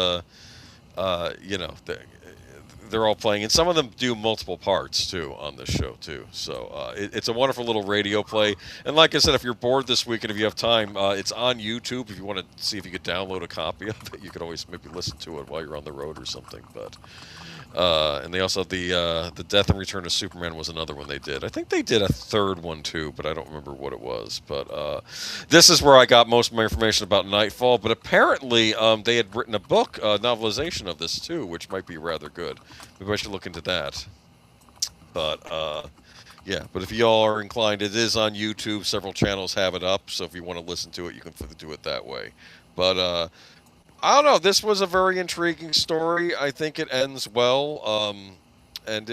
they're all playing, and some of them do multiple parts too on this show too. So it's a wonderful little radio play. And like I said, if you're bored this week and if you have time, it's on YouTube. If you want to see if you could download a copy of it, you could always maybe listen to it while you're on the road or something. But and they also the Death and Return of Superman was another one they did. I think they did a third one too, but I don't remember what it was. But this is where I got most of my information about Nightfall. But apparently they had written a book, novelization of this too, which might be rather good. Maybe I should look into that. But yeah, but if y'all are inclined, it is on YouTube. Several channels have it up, so if you want to listen to it, you can do it that way. But I don't know. This was a very intriguing story. I think it ends well, and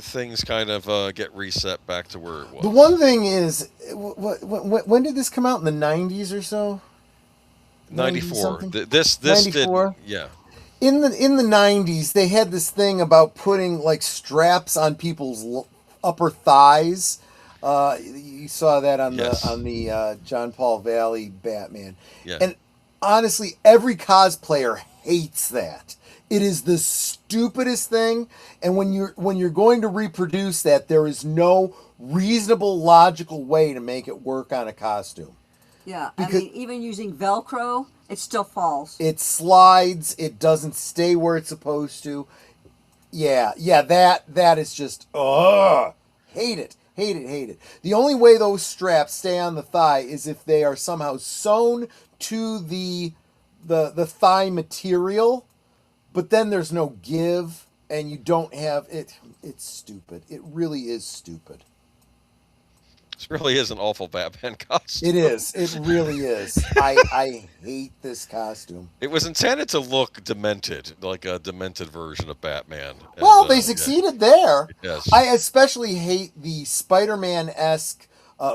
things kind of get reset back to where it was. The one thing is, when did this come out? In the '90s or so? 94. This 94? did, yeah. In the '90s, they had this thing about putting like straps on people's upper thighs. You saw that on the John Paul Valley Batman. Yeah. And honestly, every cosplayer hates that. It is the stupidest thing. And when you're going to reproduce that, there is no reasonable, logical way to make it work on a costume. Yeah, I mean, even using Velcro, it still falls. It slides. It doesn't stay where it's supposed to. Yeah, that is just, hate it. The only way those straps stay on the thigh is if they are somehow sewn to the thigh material, but then there's no give, and you don't have it. It's stupid. It really is stupid. This really is an awful Batman costume. It is. It really is. I hate this costume. It was intended to look demented, like a demented version of Batman. Well, they succeeded there. Yes. I especially hate the Spider-Man-esque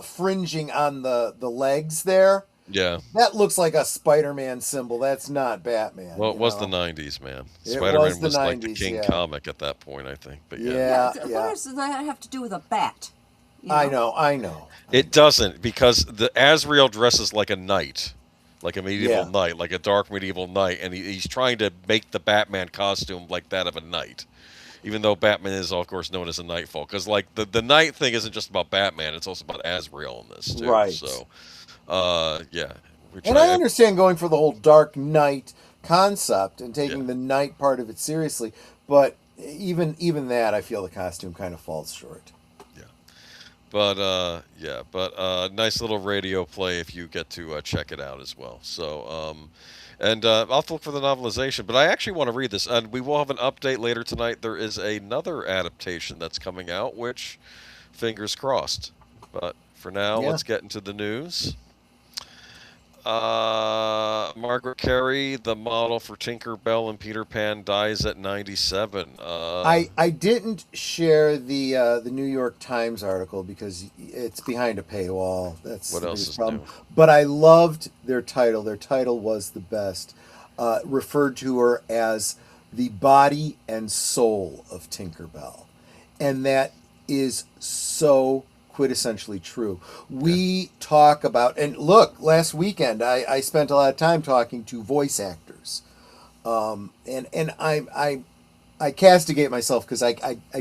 fringing on the legs there. Yeah. That looks like a Spider-Man symbol. That's not Batman. Well, it you was know? the 90s, man. It Spider-Man the was like the 90s, king yeah. comic at that point, I think. But yeah. Yeah, What yeah. does that have to do with a bat? You I know. It doesn't, because the Azrael dresses like a knight, like a medieval Yeah. knight, like a dark medieval knight, and he's trying to make the Batman costume like that of a knight. Even though Batman is, of course, known as a Nightfall, because like the knight thing isn't just about Batman; it's also about Azrael in this too. Right. So, yeah. Which And I understand going for the whole Dark Knight concept and taking Yeah. the knight part of it seriously, but even that, I feel the costume kind of falls short. But nice little radio play if you get to check it out as well. So, and I'll have to look for the novelization. But I actually want to read this, and we will have an update later tonight. There is another adaptation that's coming out, which, fingers crossed. But for now, Yeah. let's get into the news. Margaret Carey, the model for Tinkerbelle and Peter Pan, dies at 97. I didn't share the New York Times article because it's behind a paywall. That's What the else biggest is problem. new? But I loved their title. Their title was the best. Referred to her as the body and soul of Tinkerbelle, and that is so quintessentially true. We talk about, and look, last weekend I spent a lot of time talking to voice actors, and I castigate myself because I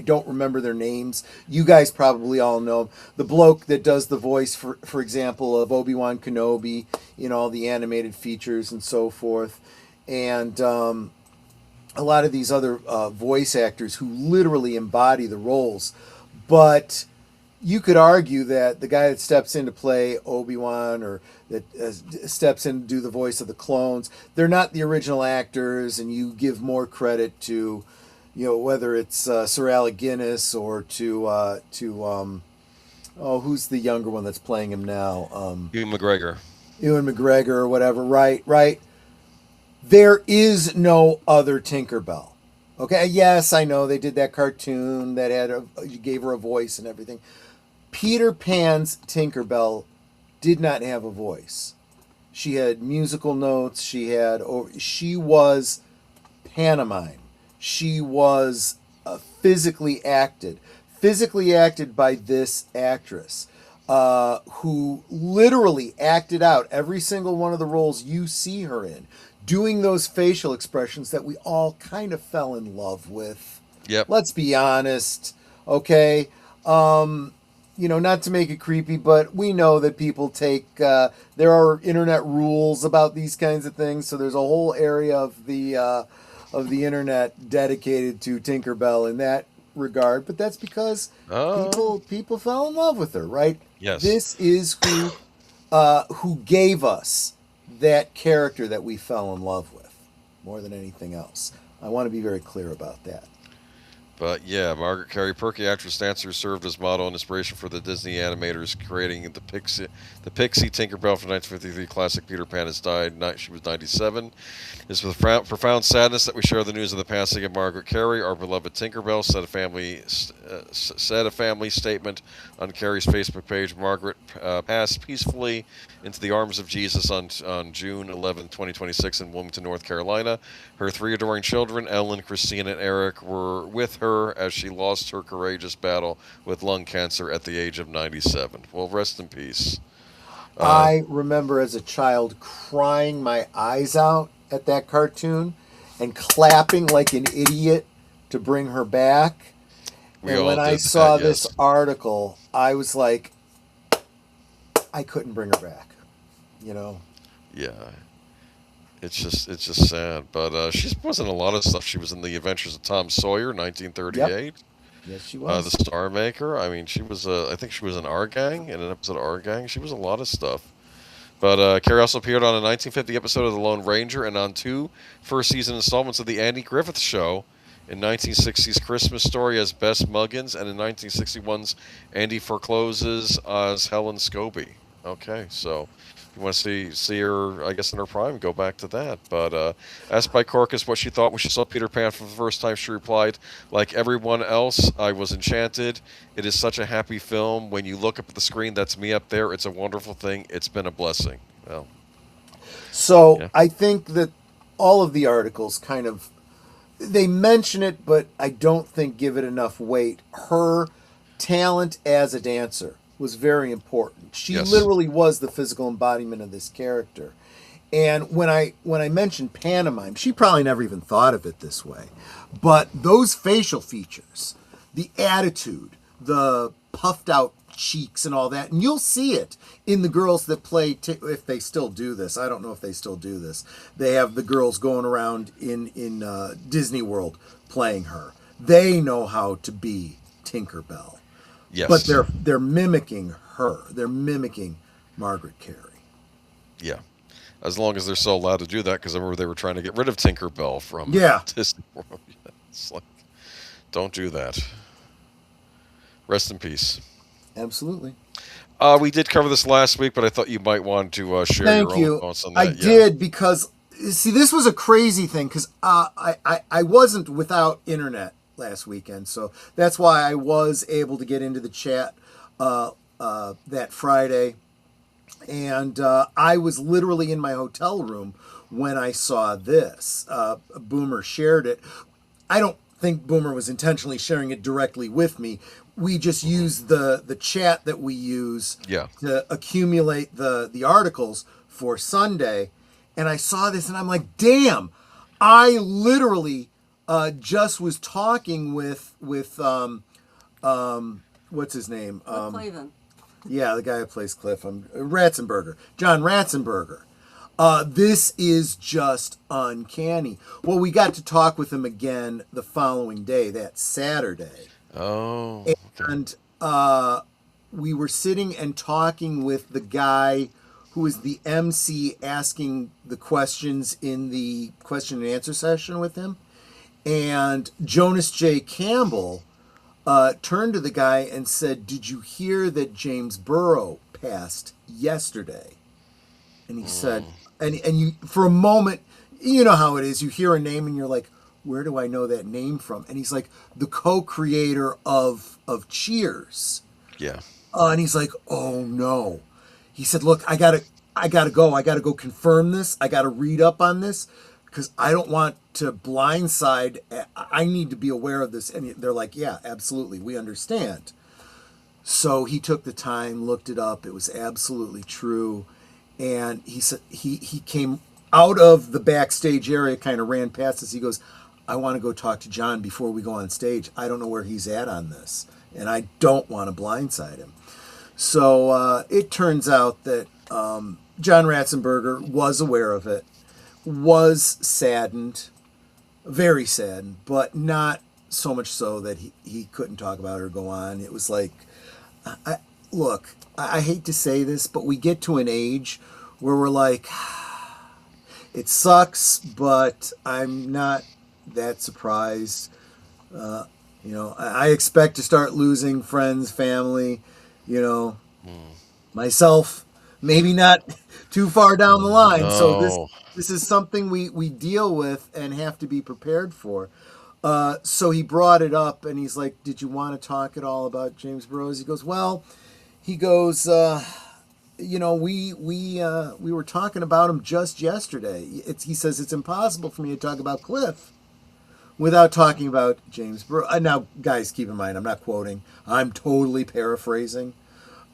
don't remember their names. You guys probably all know them. The bloke that does the voice, for example, of Obi-Wan Kenobi in all the animated features and so forth, and a lot of these other voice actors who literally embody the roles. But you could argue that the guy that steps in to play Obi-Wan or that steps in to do the voice of the clones, they're not the original actors, and you give more credit to, whether it's Sir Alec Guinness or to who's the younger one that's playing him now? Ewan McGregor. Ewan McGregor or whatever, right. There is no other Tinkerbelle. Okay, yes, I know they did that cartoon that you gave her a voice and everything. Peter Pan's Tinkerbelle did not have a voice. She had musical notes. She was pantomime. She was physically acted by this actress, who literally acted out every single one of the roles you see her in, doing those facial expressions that we all kind of fell in love with. Yep. Let's be honest, okay? Not to make it creepy, but we know that people there are internet rules about these kinds of things, so there's a whole area of the internet dedicated to Tinkerbelle in that regard, but that's because people fell in love with her, right? Yes. This is who gave us that character that we fell in love with more than anything else. I want to be very clear about that. But yeah, Margaret Carey, perky actress dancer, served as model and inspiration for the Disney animators, creating the Pixie Tinkerbelle from 1953 classic Peter Pan has died. She was 97. It's with profound sadness that we share the news of the passing of Margaret Carey, our beloved Tinkerbelle. Said a family statement on Carey's Facebook page. Margaret passed peacefully into the arms of Jesus on June 11, 2026 in Wilmington, North Carolina. Her three adoring children, Ellen, Christine, and Eric, were with her as she lost her courageous battle with lung cancer at the age of 97. Well, rest in peace. I remember as a child crying my eyes out at that cartoon and clapping like an idiot to bring her back. And when I saw this article, I was like, I couldn't bring her back, Yeah. It's just sad. But she was in a lot of stuff. She was in The Adventures of Tom Sawyer, 1938. Yep. Yes, she was. The Star Maker. I mean, she was. I think she was in Our Gang, in an episode of Our Gang. She was a lot of stuff. But Carey also appeared on a 1950 episode of The Lone Ranger and on two first-season installments of The Andy Griffith Show, in 1960's Christmas Story as Bess Muggins, and in 1961's Andy Forecloses as Helen Scobie. Okay, so if you want to see her, I guess in her prime, go back to that. But asked by Corcus what she thought when she saw Peter Pan for the first time, she replied, "Like everyone else, I was enchanted. It is such a happy film. When you look up at the screen, that's me up there. It's a wonderful thing. It's been a blessing." Well, So yeah. I think that all of the articles kind of they mention it, but I don't think give it enough weight. Her talent as a dancer was very important. She Yes. literally was the physical embodiment of this character. And when I mentioned pantomime, she probably never even thought of it this way. But those facial features, the attitude, the puffed out cheeks and all that, and you'll see it in the girls that play, if they still do this. I don't know if they still do this. They have the girls going around in Disney World playing her. They know how to be Tinkerbelle. Yes. But they're mimicking her. They're mimicking Margaret Carey. Yeah. As long as they're so allowed to do that, because I remember they were trying to get rid of Tinkerbell from Yeah. Disney World. It's like, don't do that. Rest in peace. Absolutely. We did cover this last week, but I thought you might want to share Thank your you. own thoughts on that. I Yeah. did, because see, this was a crazy thing, because I wasn't without internet last weekend, so that's why I was able to get into the chat that Friday, and I was literally in my hotel room when I saw this. Boomer shared it. I don't think Boomer was intentionally sharing it directly with me. We just used the chat that we use Yeah. to accumulate the articles for Sunday. And I saw this and I'm like, damn, I literally just was talking with what's his name? Clavin. Yeah, the guy who plays Cliff. Ratzenberger. John Ratzenberger. This is just uncanny. Well, we got to talk with him again the following day, that Saturday. Oh. Okay. And we were sitting and talking with the guy who was the MC asking the questions in the question and answer session with him. And Jonas J. Campbell turned to the guy and said, "Did you hear that James Burrow passed yesterday?" And he said, and you, for a moment, you know how it is. You hear a name and you're like, where do I know that name from? And he's like, the co-creator of Cheers. Yeah. And he's like, oh no. He said, look, I gotta go. I gotta go confirm this. I gotta read up on this because I don't want to blindside. I need to be aware of this. And they're like, yeah, absolutely. We understand. So he took the time, looked it up. It was absolutely true. And he said he came out of the backstage area, kind of ran past us. He goes, I want to go talk to John before we go on stage. I don't know where he's at on this, and I don't want to blindside him. So it turns out that John Ratzenberger was aware of it, was saddened, very saddened, but not so much so that he couldn't talk about it or go on. It was like, look, I hate to say this, but we get to an age where we're like, it sucks, but I'm not that surprised. I expect to start losing friends, family, myself, maybe not too far down the line. No. So this is something we deal with and have to be prepared for. So he brought it up and he's like, did you want to talk at all about James Burrows? He goes, well, we were talking about him just yesterday. He says it's impossible for me to talk about Cliff without talking about James Burrows. Now, guys, keep in mind, I'm not quoting. I'm totally paraphrasing.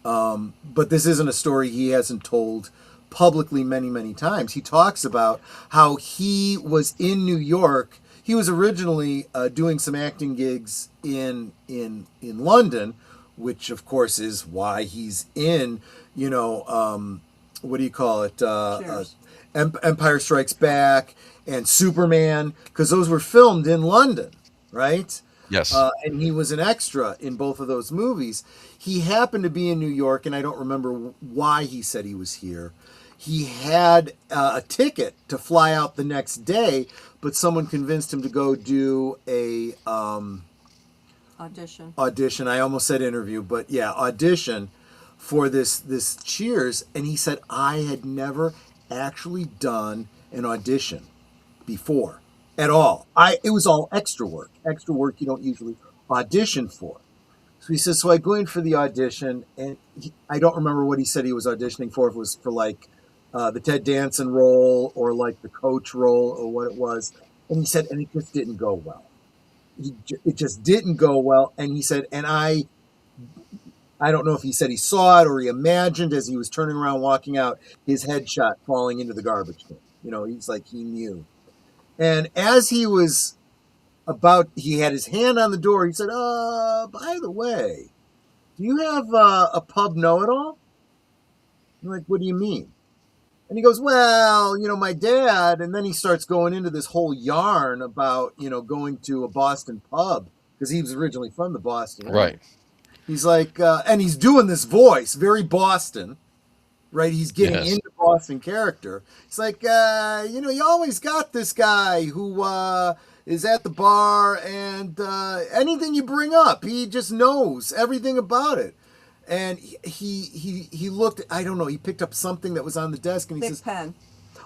But this isn't a story he hasn't told publicly many, many times. He talks about how he was in New York. He was originally doing some acting gigs in London, which of course is why he's in, what do you call it? Empire Strikes Back and Superman, because those were filmed in London, right? Yes. And he was an extra in both of those movies. He happened to be in New York, and I don't remember why he said he was here. He had a ticket to fly out the next day, but someone convinced him to go do a Audition. I almost said interview, but yeah, audition for this Cheers, and he said, I had never actually done an audition before at all. It was all extra work you don't usually audition for. So he says, so I go in for the audition, and I don't remember what he said he was auditioning for, if it was for like the Ted Danson role or like the coach role or what it was. And he said, and it just didn't go well. It just didn't go well. And he said, and I don't know if he said he saw it or he imagined as he was turning around, walking out, his headshot falling into the garbage can. You know, he's like, he knew. And as he was he had his hand on the door, he said, by the way, do you have a pub know-it-all? I'm like, what do you mean? And he goes, well, you know, my dad, and then he starts going into this whole yarn about, you know, going to a Boston pub, because he was originally from the Boston area. Right. He's like, and he's doing this voice, very Boston, right? He's getting into Boston character. It's like, you know, you always got this guy who is at the bar, and anything you bring up, he just knows everything about it. And he looked, I don't know, he picked up something that was on the desk, and he says, Pen.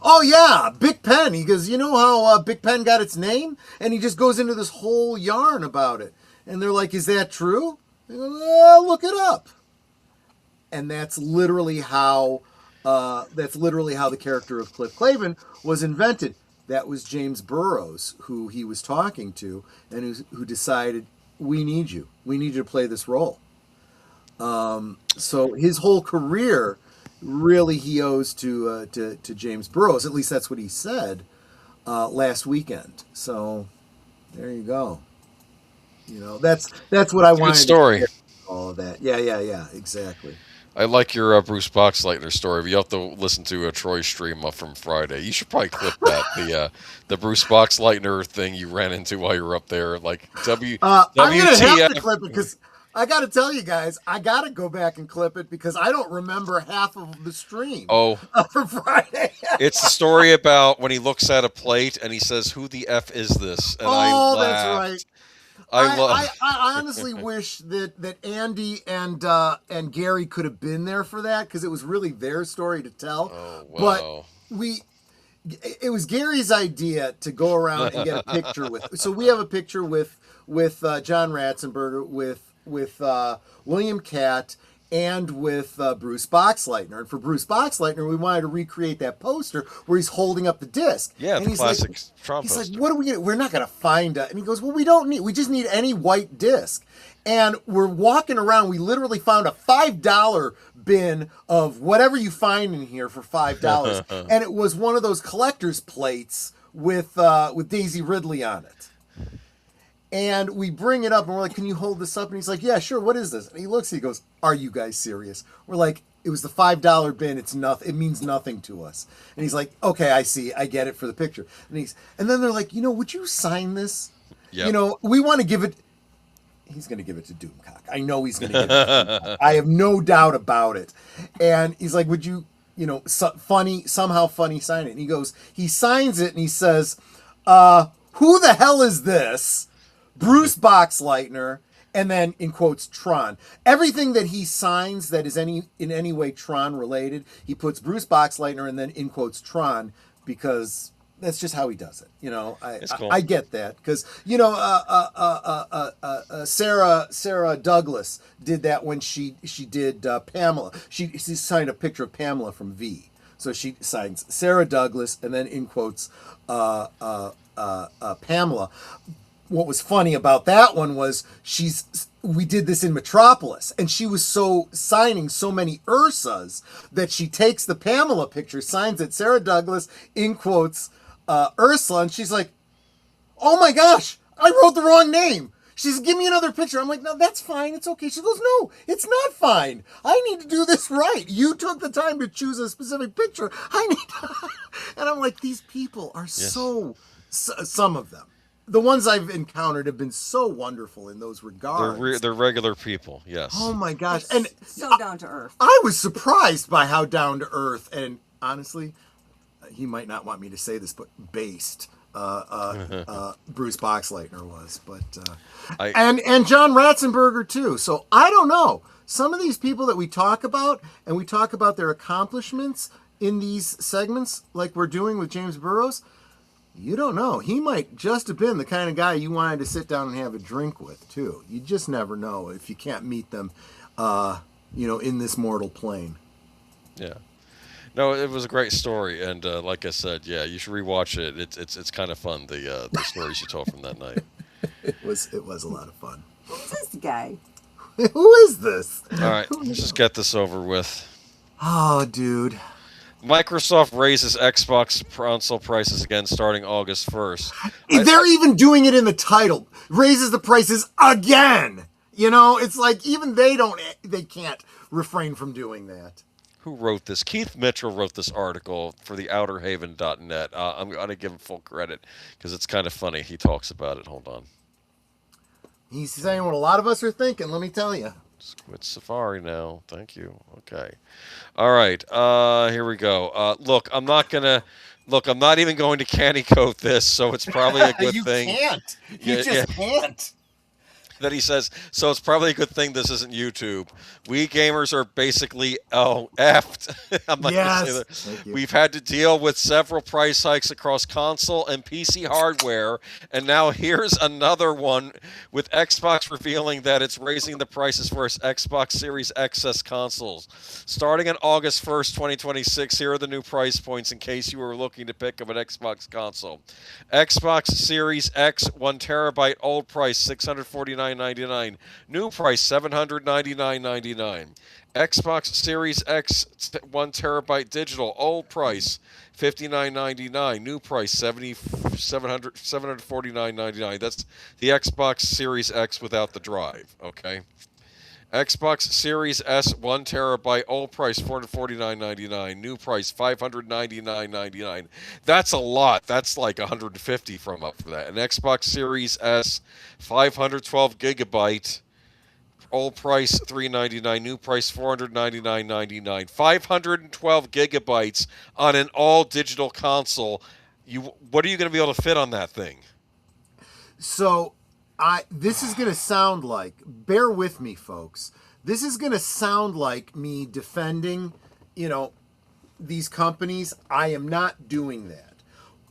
oh yeah, Big Pen. He goes, you know how Big Pen got its name? And he just goes into this whole yarn about it. And they're like, is that true? They go, look it up. And that's literally how the character of Cliff Clavin was invented. That was James Burrows, who he was talking to, and who decided, we need you to play this role. So his whole career, really, he owes to James Burrows. At least that's what he said last weekend. So there you go. You know, that's what I wanted. Good story. All of that. Yeah. Exactly. I like your Bruce Boxleitner story, but you have to listen to a Troy stream from Friday. You should probably clip that, the Bruce Boxleitner thing you ran into while you were up there. Like, I'm going to have to clip it, because I got to tell you guys, I got to go back and clip it, because I don't remember half of the stream for Friday. It's the story about when he looks at a plate and he says, who the F is this? And I laughed. That's right. I honestly wish that Andy and Gary could have been there for that, because it was really their story to tell. Oh, wow. But it was Gary's idea to go around and get a picture with. So we have a picture with John Ratzenberger, with William Catt, and with Bruce Boxleitner. And for Bruce Boxleitner, we wanted to recreate that poster where he's holding up the disc. Yeah, and the classic Trump He's poster. like, what are we going to, we're not going to find it. And he goes, well, we just need any white disc. And we're walking around, we literally found a $5 bin of whatever you find in here for $5. And it was one of those collector's plates with Daisy Ridley on it. And we bring it up, and we're like, can you hold this up? And he's like, yeah, sure, what is this? And he looks, he goes, are you guys serious? We're like, it was the $5 bin, it's nothing, it means nothing to us. And he's like, okay, I see, I get it for the picture. And then they're like, would you sign this? Yep. We want to give it, he's going to give it to Doomcock. I know he's going to give it to Doomcock. I have no doubt about it. And he's like, would you, somehow funny sign it? And he goes, he signs it, and he says, who the hell is this? Bruce Boxleitner, and then in quotes Tron. Everything that he signs that is in any way Tron related, he puts Bruce Boxleitner and then in quotes Tron, because that's just how he does it. Cool. I get that, because Sarah Douglas did that when she did Pamela. She signed a picture of Pamela from V. So she signs Sarah Douglas and then in quotes Pamela. What was funny about that one was we did this in Metropolis, and she was signing so many Ursas that she takes the Pamela picture, signs it Sarah Douglas, in quotes Ursula, and she's like, oh my gosh, I wrote the wrong name. She says, give me another picture. I'm like, no, that's fine. It's okay. She goes, no, it's not fine. I need to do this right. You took the time to choose a specific picture. I need to... And I'm like, these people are some of them. The ones I've encountered have been so wonderful in those regards. They're regular people, yes. Oh my gosh. It's and so down to earth. I was surprised by how down to earth, and honestly, he might not want me to say this, but based Bruce Boxleitner was. But and John Ratzenberger too. So I don't know. some of these people that we talk about, and we talk about their accomplishments in these segments, like we're doing with James Burrows, you don't know. He might just have been the kind of guy you wanted to sit down and have a drink with, too. You just never know if you can't meet them, in this mortal plane. Yeah. No, it was a great story, and like I said, yeah, you should rewatch it. It's kind of fun, the stories you told from that night. It was a lot of fun. Who's this guy? Who is this? All right, let's just get this over with. Oh, dude. Microsoft raises Xbox console prices again starting August 1st. They're even doing it in the title. Raises the prices again. It's like even they can't refrain from doing that. Who wrote this? Keith Mitchell wrote this article for the outerhaven.net. I'm going to give him full credit because it's kind of funny. He talks about it. Hold on. He's saying what a lot of us are thinking, let me tell you. Quit Safari now. Thank you. Okay. All right. Here we go. Look, I'm not even going to candy coat this, so it's probably a good thing. You can't. You can't. That he says, so it's probably a good thing this isn't YouTube. We gamers are basically effed. I'm not gonna say that. We've had to deal with several price hikes across console and PC hardware, and now here's another one with Xbox revealing that it's raising the prices for its Xbox Series XS consoles. Starting on August 1st, 2026, here are the new price points in case you were looking to pick up an Xbox console. Xbox Series X 1 terabyte old price $649.99. New price $799.99. Xbox Series X 1 terabyte digital old price $59.99. New price $749.99. That's the Xbox Series X without the drive. Okay. Xbox Series S 1 terabyte old price $449.99. New price $599.99. That's a lot. That's like $150 from up for that. An Xbox Series S 512 gigabyte old price $399. New price $499.99. 512 gigabytes on an all digital console. What are you going to be able to fit on that thing? So this is going to sound like, bear with me, folks. This is going to sound like me defending, these companies. I am not doing that.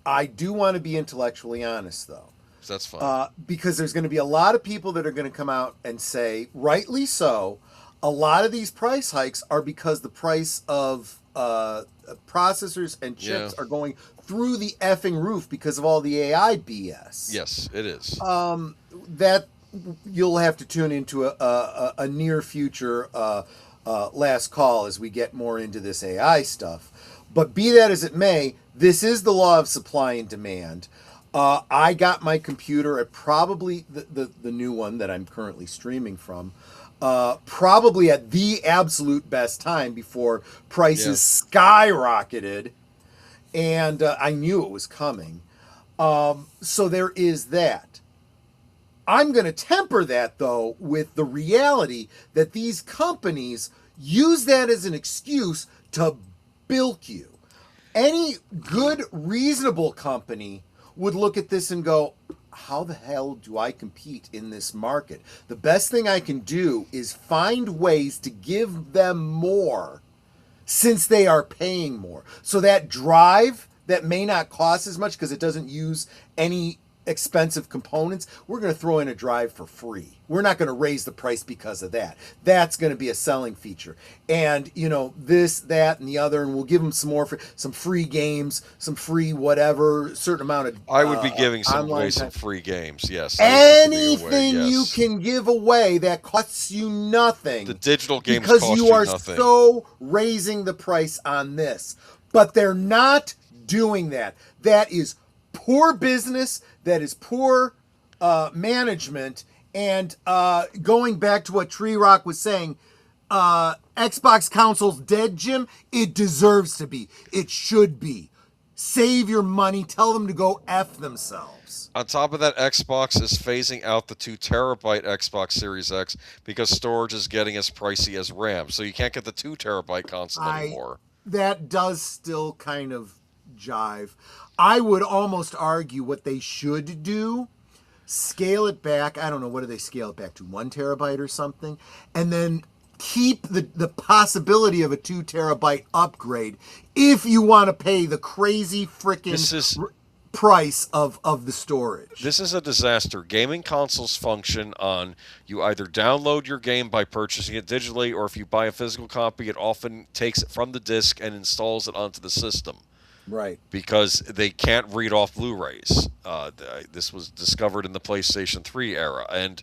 I do want to be intellectually honest, though. That's fine. Because there's going to be a lot of people that are going to come out and say, rightly so, a lot of these price hikes are because the price of processors and chips are going through the effing roof because of all the AI BS. Yes, it is. That you'll have to tune into a near future last call as we get more into this AI stuff. But be that as it may, this is the law of supply and demand. I got my computer at probably the new one that I'm currently streaming from, probably at the absolute best time before prices skyrocketed, and I knew it was coming. So there is that. I'm going to temper that, though, with the reality that these companies use that as an excuse to bilk you. Any good, reasonable company would look at this and go, how the hell do I compete in this market? The best thing I can do is find ways to give them more since they are paying more. So that drive that may not cost as much because it doesn't use any expensive components, we're going to throw in a drive for free. We're not going to raise the price because of that. That's going to be a selling feature. And, this, that, and the other, and we'll give them some more, some free games, some free whatever, certain amount of I would be giving away some free games, yes. Anything you can give away that costs you nothing. The digital games because cost you are nothing. So raising the price on this. But they're not doing that. That is poor business. That is poor management. And going back to what Tree Rock was saying, Xbox console's dead, Jim. It deserves to be. It should be. Save your money. Tell them to go F themselves. On top of that, Xbox is phasing out the 2 terabyte Xbox Series X because storage is getting as pricey as RAM. So you can't get the 2 terabyte console anymore. That does still kind of jive. I would almost argue what they should do, scale it back. I don't know, what do they scale it back to? 1 terabyte or something? And then keep the possibility of a 2 terabyte upgrade if you want to pay the crazy freaking price of the storage. This is a disaster. Gaming consoles function on you either download your game by purchasing it digitally, or if you buy a physical copy, it often takes it from the disc and installs it onto the system. Right. Because they can't read off Blu-rays. This was discovered in the PlayStation 3 era, and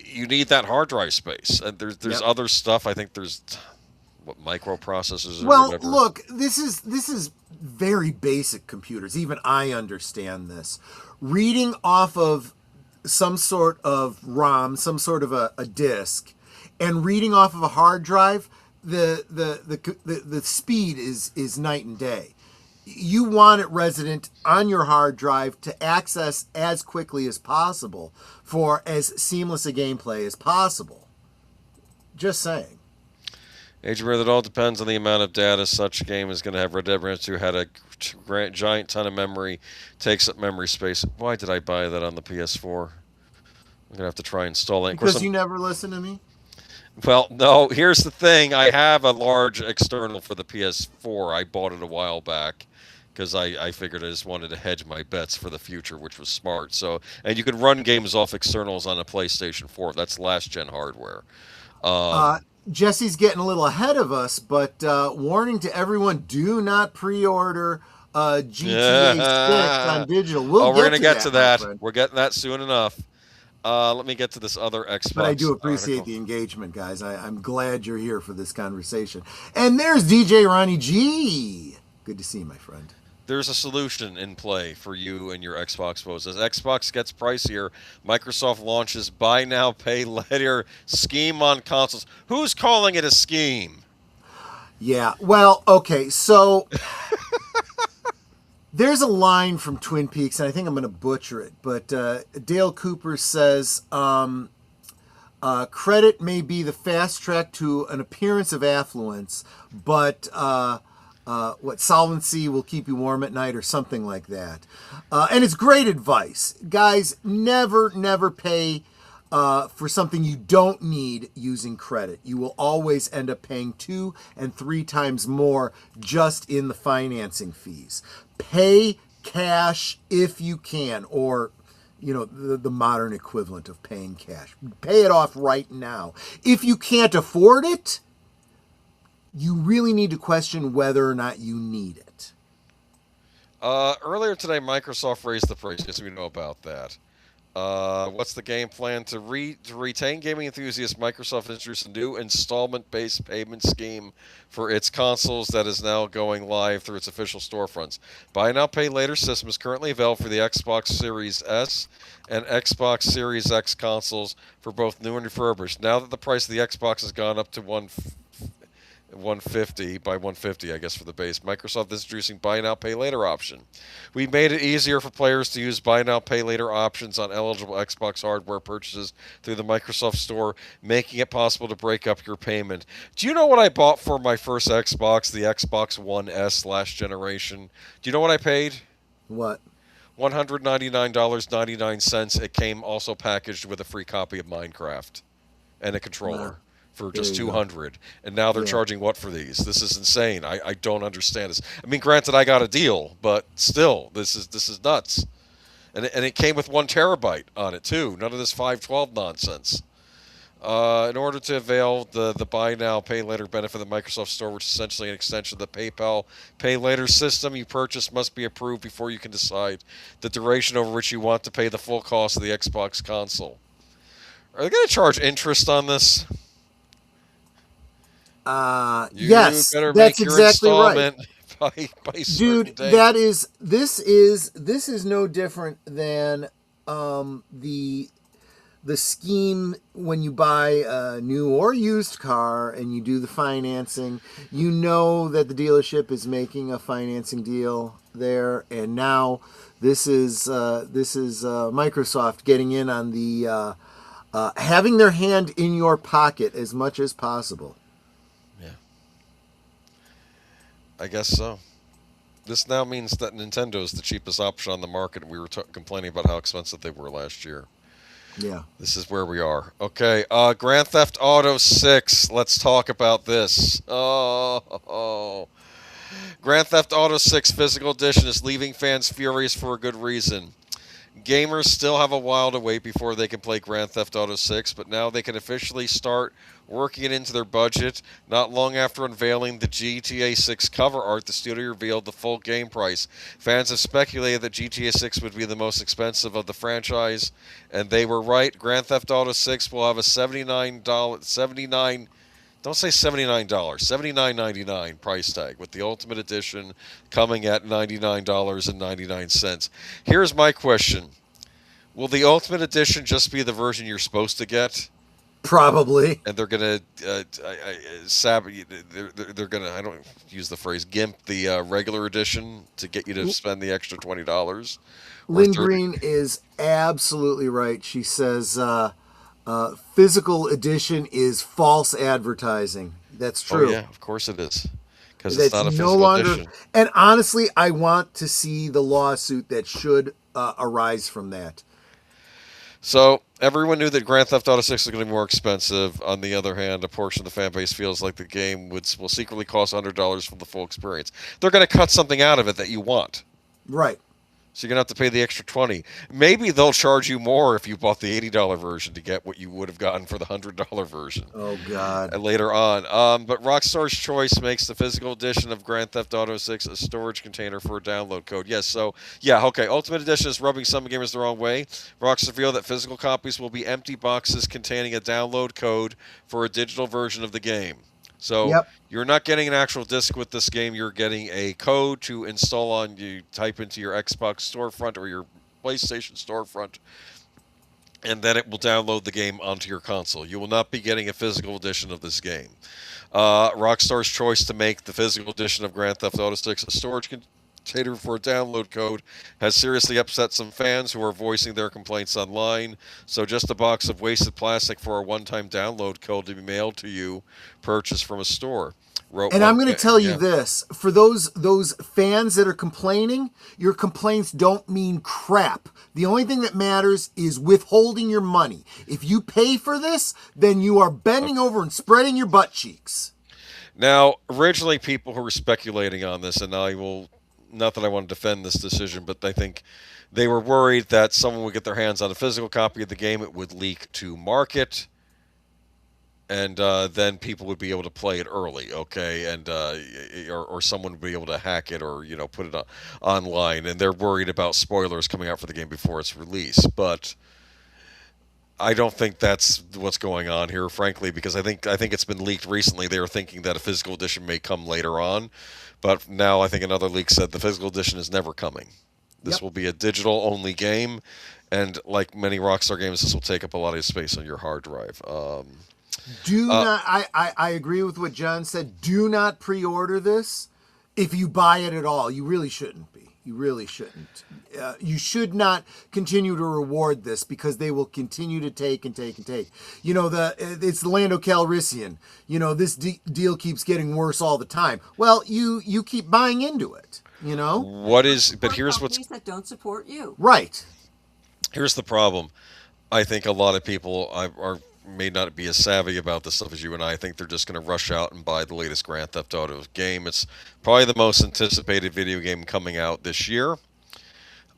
you need that hard drive space. And there's other stuff. I think there's microprocessors or whatever. Well, look, this is very basic computers. Even I understand this. Reading off of some sort of ROM, some sort of a disk, and reading off of a hard drive, the speed is night and day. You want it resident on your hard drive to access as quickly as possible for as seamless a gameplay as possible. Just saying. Agent Ray, that all depends on the amount of data such a game is going to have. Red Dead Redemption 2 had a giant ton of memory, takes up memory space. Why did I buy that on the PS4? I'm going to have to try installing it. Because you never listen to me? Well, no, here's the thing. I have a large external for the PS4. I bought it a while back because I figured I just wanted to hedge my bets for the future, which was smart. So, and you can run games off externals on a PlayStation 4. That's last-gen hardware. Jesse's getting a little ahead of us, but warning to everyone, do not pre-order GTA 6 on digital. We're going to get to that. We're getting that soon enough. Let me get to this other Xbox. But I do appreciate the engagement, guys. I'm glad you're here for this conversation. And there's DJ Ronnie G. Good to see you, my friend. There's a solution in play for you and your Xbox woes. As Xbox gets pricier, Microsoft launches buy now, pay later scheme on consoles. Who's calling it a scheme? Yeah, well, okay, so there's a line from Twin Peaks, and I think I'm going to butcher it, but Dale Cooper says, credit may be the fast track to an appearance of affluence, but solvency will keep you warm at night or something like that. And it's great advice. Guys, never pay for something you don't need using credit. You will always end up paying 2 and 3 times more just in the financing fees. Pay cash if you can, or the modern equivalent of paying cash. Pay it off right now. If you can't afford it, you really need to question whether or not you need it. Earlier today, Microsoft raised the price. Yes, we know about that. What's the game plan? To retain gaming enthusiasts, Microsoft introduced a new installment-based payment scheme for its consoles that is now going live through its official storefronts. Buy now, pay later system is currently available for the Xbox Series S and Xbox Series X consoles for both new and refurbished. Now that the price of the Xbox has gone up to $150, I guess, for the base, Microsoft is introducing buy now, pay later option. We made it easier for players to use buy now, pay later options on eligible Xbox hardware purchases through the Microsoft Store, making it possible to break up your payment. Do you know what I bought for my first Xbox, the Xbox One S last generation? Do you know what I paid? What? $199.99. It came also packaged with a free copy of Minecraft and a controller. For just $200, and now they're charging what for these? This is insane. I don't understand this. I mean, granted, I got a deal, but still, this is nuts. And it came with 1 terabyte on it too. None of this 512 nonsense. In order to avail the buy now, pay later benefit of the Microsoft Store, which is essentially an extension of the PayPal pay later system, you purchase must be approved before you can decide the duration over which you want to pay the full cost of the Xbox console. Are they going to charge interest on this? Yes, that's exactly right. Dude, this is no different than the scheme when you buy a new or used car and you do the financing. You know that the dealership is making a financing deal there, and now this is Microsoft getting in on the having their hand in your pocket as much as possible. I guess so. This now means that Nintendo is the cheapest option on the market. We were complaining about how expensive they were last year. Yeah. This is where we are. Okay, Grand Theft Auto 6. Let's talk about this. Oh. Grand Theft Auto 6 Physical Edition is leaving fans furious for a good reason. Gamers still have a while to wait before they can play Grand Theft Auto 6, but now they can officially start working it into their budget. Not long after unveiling the GTA 6 cover art, the studio revealed the full game price. Fans have speculated that GTA 6 would be the most expensive of the franchise, and they were right. Grand Theft Auto 6 will have a $79 don't say $79, $79.99 price tag, with the Ultimate Edition coming at $99.99. Here's my question. Will the Ultimate Edition just be the version you're supposed to get? Probably. And they're going to, they're going to, I don't use the phrase, gimp the regular edition to get you to spend the extra $20? Lynn Green is absolutely right. She says, physical edition is false advertising. That's true. Oh, yeah, of course it is. Because it's not a no physical longer. edition. And honestly, I want to see the lawsuit that should arise from that. So everyone knew that Grand Theft Auto 6 was going to be more expensive. On the other hand, a portion of the fan base feels like the game will secretly cost $100 for the full experience. They're going to cut something out of it that you want. Right. So you're going to have to pay the extra $20. Maybe they'll charge you more if you bought the $80 version to get what you would have gotten for the $100 version. Oh, God. And later on. But Rockstar's Choice makes the physical edition of Grand Theft Auto 6 a storage container for a download code. Yes, so, yeah, okay. Ultimate Edition is rubbing some gamers the wrong way. Rockstar revealed that physical copies will be empty boxes containing a download code for a digital version of the game. So you're not getting an actual disc with this game. You're getting a code to install on. You type into your Xbox storefront or your PlayStation storefront, and then it will download the game onto your console. You will not be getting a physical edition of this game. Rockstar's choice to make the physical edition of Grand Theft Auto 6 a storage container for a download code has seriously upset some fans who are voicing their complaints online. So just a box of wasted plastic for a one-time download code to be mailed to you, purchased from a store. And I'm going to tell you this, for those fans that are complaining, your complaints don't mean crap. The only thing that matters is withholding your money. If you pay for this, then you are bending over and spreading your butt cheeks. Now, originally people who were speculating on this, and I will, not that I want to defend this decision, but I think they were worried that someone would get their hands on a physical copy of the game, it would leak to market, and then people would be able to play it early, okay, and or someone would be able to hack it or put it online, and they're worried about spoilers coming out for the game before its release. But I don't think that's what's going on here, frankly, because I think it's been leaked recently. They were thinking that a physical edition may come later on, but now I think another leak said the physical edition is never coming. This will be a digital-only game, and like many Rockstar games, this will take up a lot of space on your hard drive. Do not. I agree with what John said. Do not pre-order this if you buy it at all. You really shouldn't be. You really shouldn't. You should not continue to reward this because they will continue to take and take and take. It's the Lando Calrissian. This deal keeps getting worse all the time. Well, you keep buying into it. But here's what's companies that don't support you. Right. Here's the problem. I think a lot of people may not be as savvy about this stuff as you and I. think they're just going to rush out and buy the latest Grand Theft Auto game. It's probably the most anticipated video game coming out this year.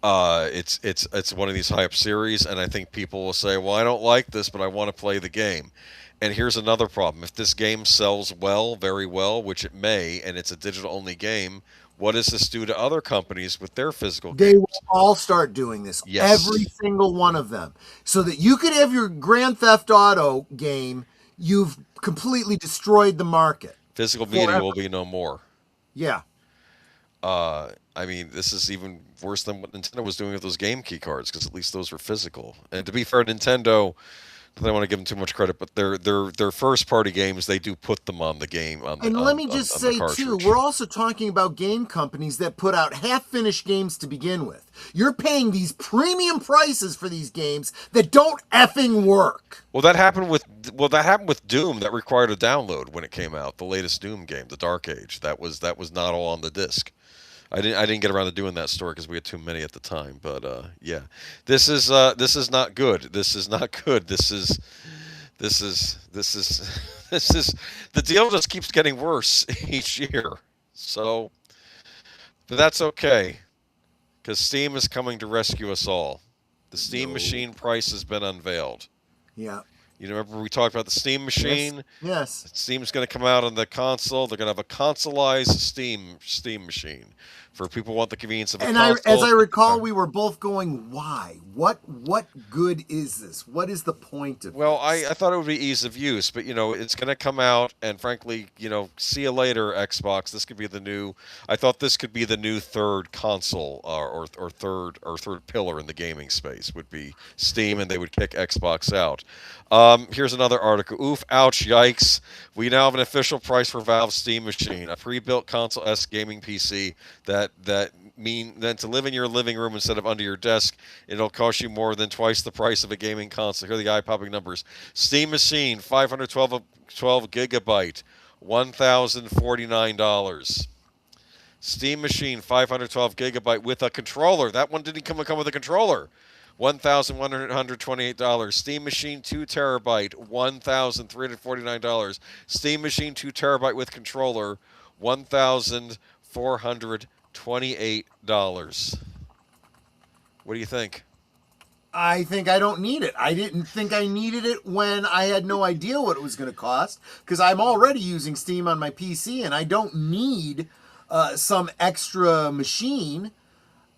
It's one of these hype series, and I think people will say, well, I don't like this, but I want to play the game. And here's another problem. If this game sells well, very well, which it may, and it's a digital-only game, what does this do to other companies with their physical games? They will all start doing this. Yes. Every single one of them. So that you could have your Grand Theft Auto game, you've completely destroyed the market. Physical media will be no more. Yeah. I mean, this is even worse than what Nintendo was doing with those game key cards, because at least those were physical. And to be fair, Nintendo, I don't want to give them too much credit, but their first party games, they do put them on the game. Let me just say too, we're also talking about game companies that put out half-finished games to begin with. You're paying these premium prices for these games that don't effing work. Well, that happened with Doom. That required a download when it came out. The latest Doom game, the Dark Age, that was not all on the disc. I didn't get around to doing that story because we had too many at the time. But yeah, this is not good. This is not good. This is this is the deal just keeps getting worse each year. So, but that's okay because Steam is coming to rescue us all. The Steam machine price has been unveiled. Yeah. You remember we talked about the Steam machine? Yes. Steam's going to come out on the console. They're going to have a consoleized Steam machine for people who want the convenience of a And console. as I recall, we were both going, "Why? What good is this? What is the point of Well, this?" I thought it would be ease of use, but it's going to come out, and frankly, see you later, Xbox. This could be the new. I thought this could be the new third console or third pillar in the gaming space would be Steam, and they would kick Xbox out. Here's another article. Oof, ouch, yikes. We now have an official price for Valve's Steam machine, a pre-built console-esque gaming PC that mean then to live in your living room instead of under your desk. It'll cost you more than twice the price of a gaming console. Here are the eye-popping numbers. Steam machine, 512 gigabyte, $1,049. Steam machine, 512 gigabyte with a controller. That one didn't come with a controller. $1,128. Steam machine 2 terabyte, $1,349. Steam machine 2 terabyte with controller, $1,428. What do you think? I think I don't need it. I didn't think I needed it when I had no idea what it was going to cost, because I'm already using Steam on my PC, and I don't need some extra machine.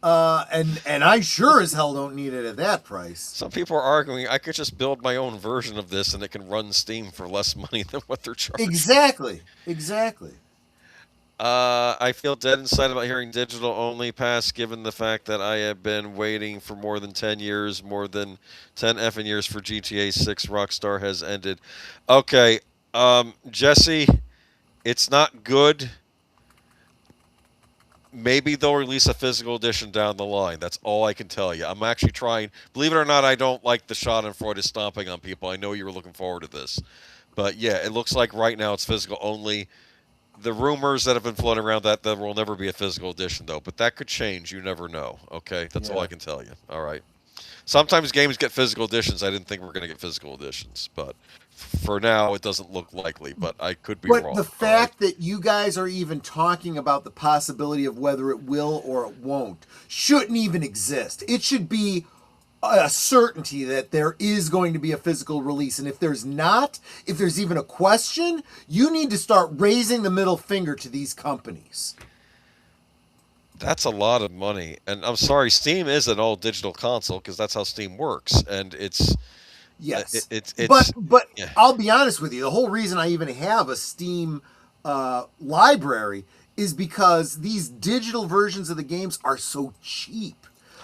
And I sure as hell don't need it at that price. Some people are arguing I could just build my own version of this and it can run Steam for less money than what they're charging. Exactly. I feel dead inside about hearing digital only pass, given the fact that I have been waiting for more than 10 years, more than 10 effing years for GTA 6. Rockstar has ended. Okay, Jesse, it's not good. Maybe they'll release a physical edition down the line. That's all I can tell you. I'm actually trying. Believe it or not, I don't like the Schadenfreude is stomping on people. I know you were looking forward to this. But yeah, it looks like right now it's physical only. The rumors that have been floating around that there will never be a physical edition, though. But that could change. You never know. Okay? That's all I can tell you. All right? Sometimes games get physical editions. I didn't think we were going to get physical editions. But for now, it doesn't look likely. But I could be wrong. But the fact that you guys are even talking about the possibility of whether it will or it won't shouldn't even exist. It should be a certainty that there is going to be a physical release. And if there's not, if there's even a question, you need to start raising the middle finger to these companies. That's a lot of money. And I'm sorry, Steam is an all digital console because that's how Steam works. And it's... Yes. It's but yeah. I'll be honest with you. The whole reason I even have a Steam library is because these digital versions of the games are so cheap.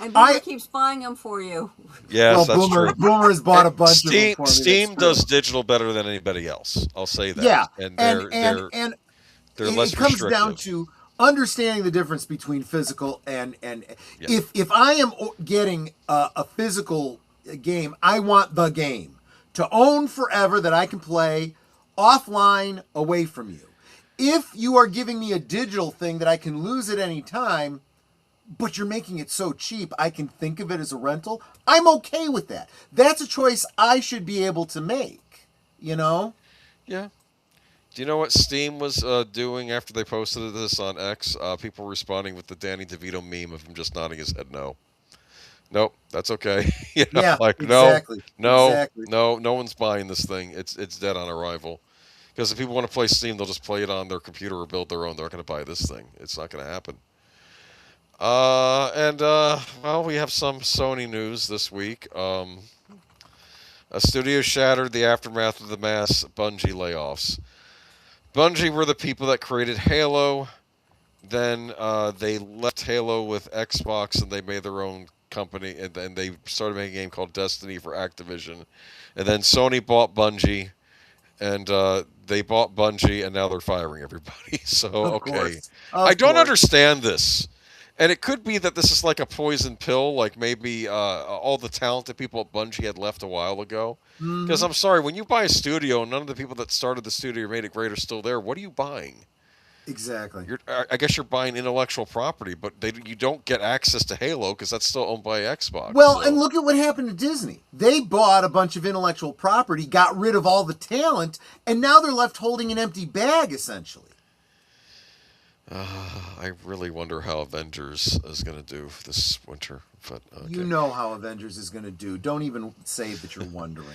And Boomer keeps buying them for you. Yes, well, that's true. Boomer's bought a bunch of them for me. Steam does digital better than anybody else. I'll say that. Yeah, and they're less it comes restrictive. down to understanding the difference between physical and Yeah. if I am getting a physical game, I want the game to own forever that I can play offline away from you. If you are giving me a digital thing that I can lose at any time, but you're making it so cheap I can think of it as a rental, I'm okay with that. That's a choice I should be able to make, you know? Yeah. Do you know what Steam was doing after they posted this on X? People responding with the Danny DeVito meme of him just nodding his head no. Nope, that's okay. Yeah, like exactly. no one's buying this thing. It's dead on arrival. Because if people want to play Steam, they'll just play it on their computer or build their own. They're not going to buy this thing. It's not going to happen. Well, we have some Sony news this week. A studio shattered the aftermath of the mass Bungie layoffs. Bungie were the people that created Halo. Then they left Halo with Xbox and they made their own company. And then they started making a game called Destiny for Activision. And then Sony bought Bungie. And they bought Bungie, and now they're firing everybody. So, okay. I don't understand this. And it could be that this is like a poison pill, like maybe all the talented people at Bungie had left a while ago. Because I'm sorry, when you buy a studio, none of the people that started the studio or made it great are still there. What are you buying? Exactly. I guess you're buying intellectual property, but you don't get access to Halo because that's still owned by Xbox. Well, So. and look at what happened to Disney. They bought a bunch of intellectual property, got rid of all the talent, and now they're left holding an empty bag, essentially. I really wonder how Avengers is going to do this winter. But okay. You know how Avengers is going to do. Don't even say that you're wondering.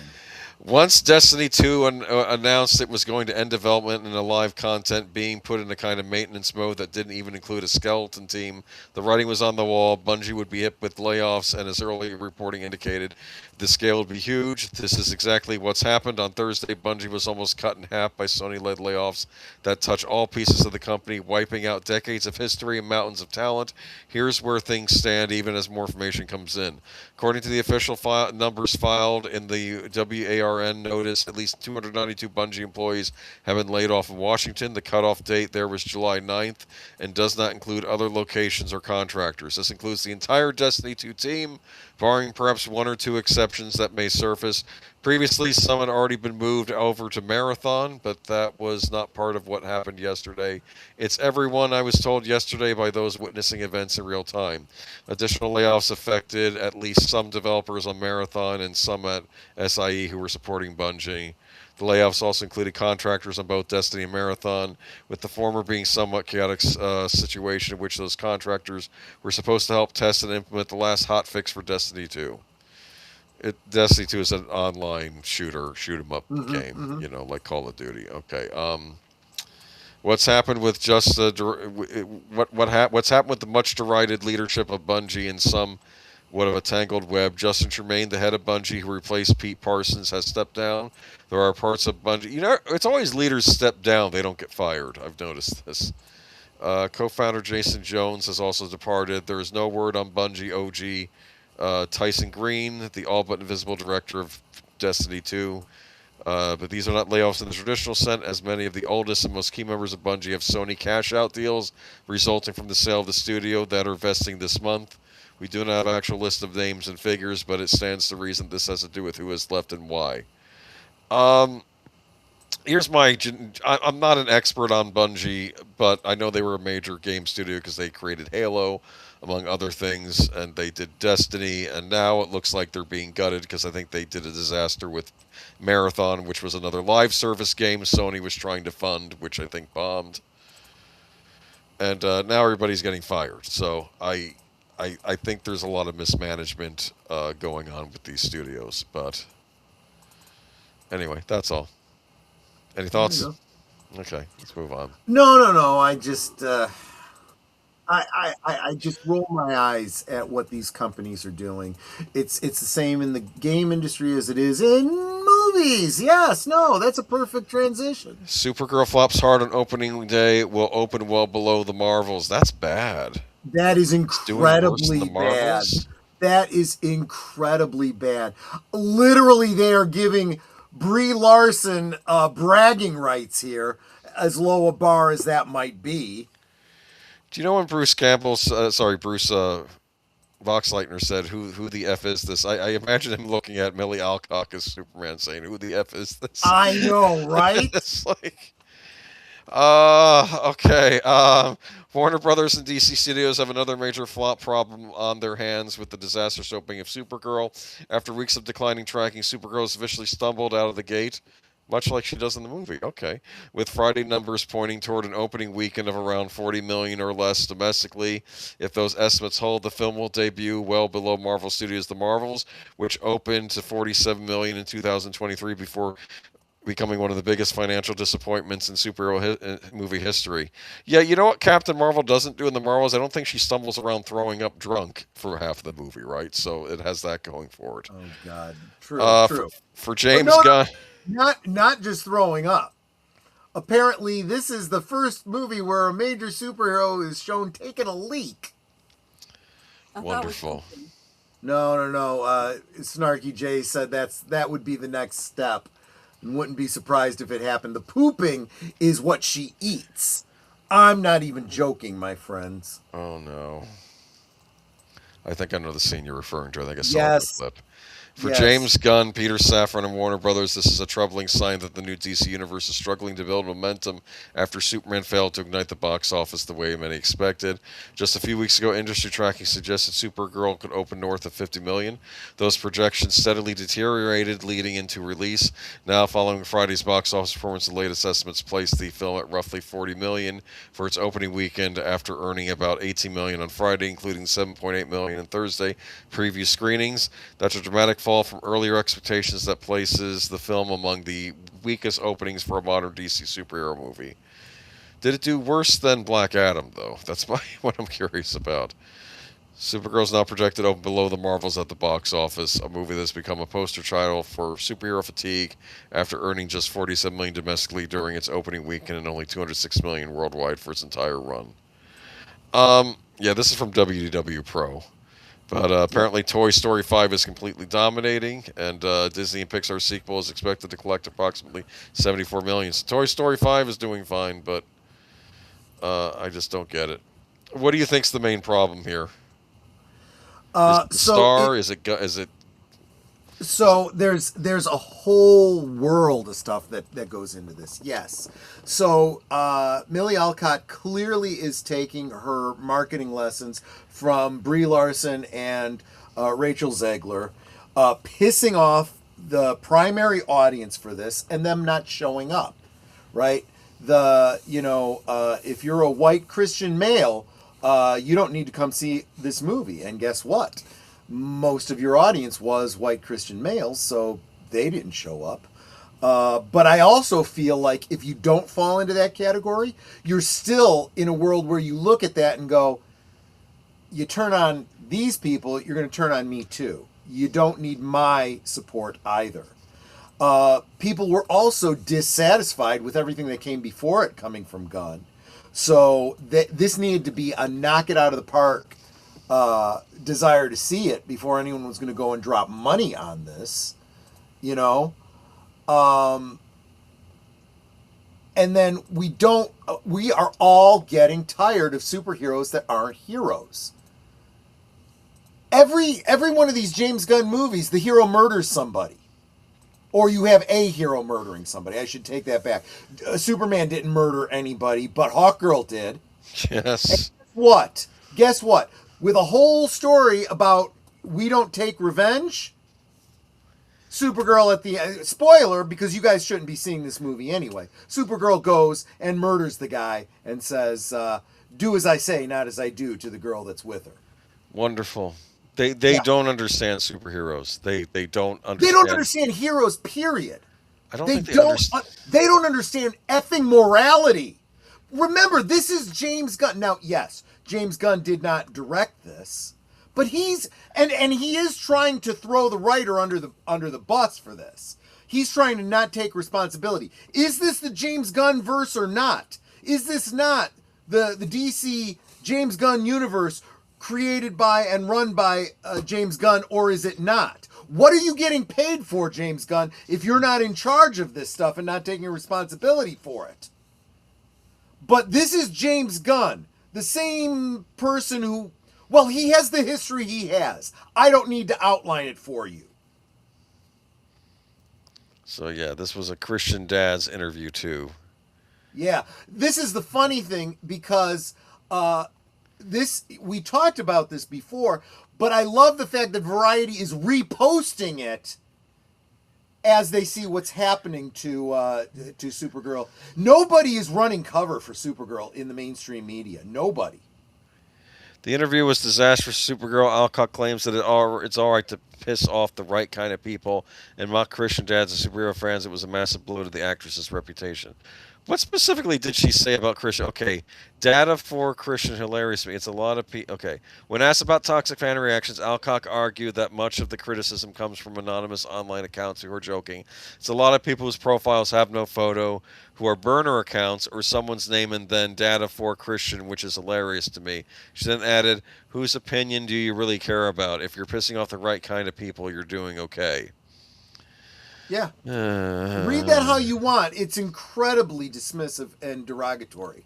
Once Destiny 2 announced it was going to end development and the live content being put in a kind of maintenance mode that didn't even include a skeleton team, the writing was on the wall. Bungie would be hit with layoffs, and as early reporting indicated, the scale would be huge. This is exactly what's happened. On Thursday, Bungie was almost cut in half by Sony-led layoffs that touch all pieces of the company, wiping out decades of history and mountains of talent. Here's where things stand, even as more information comes in. According to the official numbers filed in the WARN notice, at least 292 Bungie employees have been laid off in Washington. The cutoff date there was July 9th and does not include other locations or contractors. This includes the entire Destiny 2 team, barring perhaps one or two exceptions that may surface. Previously, some had already been moved over to Marathon, but that was not part of what happened yesterday. It's everyone, I was told yesterday by those witnessing events in real time. Additional layoffs affected at least some developers on Marathon and some at SIE who were supporting Bungie. The layoffs also included contractors on both Destiny and Marathon, with the former being somewhat chaotic situation in which those contractors were supposed to help test and implement the last hotfix for Destiny 2. Destiny 2 is an online shoot 'em up game, like Call of Duty. Okay. What's happened with what's happened with the much derided leadership of Bungie and somewhat of a tangled web? Justin Tremaine, the head of Bungie, who replaced Pete Parsons, has stepped down. There are parts of Bungie. It's always leaders step down; they don't get fired. I've noticed this. Co-founder Jason Jones has also departed. There is no word on Bungie OG. Tyson Green, the all but invisible director of Destiny 2. But these are not layoffs in the traditional sense, as many of the oldest and most key members of Bungie have Sony cash-out deals resulting from the sale of the studio that are vesting this month. We do not have an actual list of names and figures, but it stands to reason this has to do with who has left and why. Here's I'm not an expert on Bungie, but I know they were a major game studio because they created Halo, among other things, and they did Destiny, and now it looks like they're being gutted because I think they did a disaster with Marathon, which was another live service game Sony was trying to fund, which I think bombed. And now everybody's getting fired. So I think there's a lot of mismanagement going on with these studios. But anyway, that's all. Any thoughts? Okay, let's move on. No. I just I just roll my eyes at what these companies are doing. It's the same in the game industry as it is in movies. Yes, no, that's a perfect transition. Supergirl flops hard on opening day. Will open well below the Marvels. That's bad. That is incredibly bad. Marvels. That is incredibly bad. Literally, they are giving Brie Larson bragging rights here, as low a bar as that might be. Do you know when Bruce Voxleitner said, who the F is this? I imagine him looking at Millie Alcock as Superman saying, who the F is this? I know, right? It's like, okay. Warner Brothers and DC Studios have another major flop problem on their hands with the disastrous opening of Supergirl. After weeks of declining tracking, Supergirl has officially stumbled out of the gate, much like she does in the movie. Okay. With Friday numbers pointing toward an opening weekend of around 40 million or less domestically. If those estimates hold, the film will debut well below Marvel Studios' The Marvels, which opened to 47 million in 2023 before becoming one of the biggest financial disappointments in superhero movie history. Yeah, you know what Captain Marvel doesn't do in the Marvels? I don't think she stumbles around throwing up drunk for half the movie, right? So it has that going for it. Oh, God. True, true. For James Gunn... Not just throwing up. Apparently, this is the first movie where a major superhero is shown taking a leak. Wonderful. No. Snarky J said that would be the next step. And wouldn't be surprised if it happened. The pooping is what she eats. I'm not even joking, my friends. Oh, no. I think I know the scene you're referring to. I think I saw the clip. For Yes. James Gunn, Peter Safran, and Warner Brothers, this is a troubling sign that the new DC universe is struggling to build momentum after Superman failed to ignite the box office the way many expected. Just a few weeks ago, industry tracking suggested Supergirl could open north of 50 million. Those projections steadily deteriorated leading into release. Now, following Friday's box office performance, the latest estimates place the film at roughly 40 million for its opening weekend after earning about 18 million on Friday, including 7.8 million on Thursday preview screenings. That's a dramatic fall from earlier expectations that places the film among the weakest openings for a modern DC superhero movie. Did it do worse than Black Adam, though? That's what I'm curious about. Supergirl's now projected to open below the Marvels at the box office, a movie that's become a poster child for superhero fatigue after earning just 47 million domestically during its opening weekend and only 206 million worldwide for its entire run. Yeah, this is from WDW Pro. But apparently Toy Story 5 is completely dominating, and Disney and Pixar's sequel is expected to collect approximately 74 million. So Toy Story 5 is doing fine, but I just don't get it. What do you think's the main problem here? Is it the star? Is it? So there's a whole world of stuff that goes into this. Yes. So Millie Alcott clearly is taking her marketing lessons from Brie Larson and Rachel Zegler, pissing off the primary audience for this and them not showing up, right? If you're a white Christian male, you don't need to come see this movie. And guess what? Most of your audience was white Christian males, so they didn't show up. But I also feel like if you don't fall into that category, you're still in a world where you look at that and go, you turn on these people, you're going to turn on me too. You don't need my support either. People were also dissatisfied with everything that came before it coming from Gunn. So this needed to be a knock it out of the park desire to see it before anyone was going to go and drop money on this, you know. And then we are all getting tired of superheroes that aren't heroes. Every one of these James Gunn movies, the hero murders somebody. Or you have a hero murdering somebody. I should take that back. Superman didn't murder anybody, but Hawkgirl did. Yes. Guess what? With a whole story about we don't take revenge, Supergirl at the end, spoiler, because you guys shouldn't be seeing this movie anyway. Supergirl goes and murders the guy and says, do as I say, not as I do, to the girl that's with her. Wonderful. They don't understand superheroes. They don't understand. They don't understand heroes, period. I don't think they understand. They don't understand effing morality. Remember, this is James Gunn. Now, yes, James Gunn did not direct this, but he is trying to throw the writer under the bus for this. He's trying to not take responsibility. Is this the James Gunn verse or not? Is this not the DC James Gunn universe created by and run by James Gunn, or is it not? What are you getting paid for, James Gunn, if you're not in charge of this stuff and not taking responsibility for it? But this is James Gunn, the same person who, well, he has the history he has. I don't need to outline it for you. So yeah, this was a Christian Dad's interview too. Yeah, this is the funny thing because we talked about this before, but I love the fact that Variety is reposting it as they see what's happening to Supergirl. Nobody is running cover for Supergirl in the mainstream media. Nobody. The interview was disastrous for Supergirl. Alcott claims that it's all right to piss off the right kind of people and mock Christian dads and superhero fans. It was a massive blow to the actress's reputation. What specifically did she say about Christian? Okay, data for Christian, hilarious to me. It's a lot of people. Okay, when asked about toxic fan reactions, Alcock argued that much of the criticism comes from anonymous online accounts who are joking. It's a lot of people whose profiles have no photo, who are burner accounts or someone's name and then data for Christian, which is hilarious to me. She then added, whose opinion do you really care about? If you're pissing off the right kind of people, you're doing okay. Yeah. Read that how you want. It's incredibly dismissive and derogatory.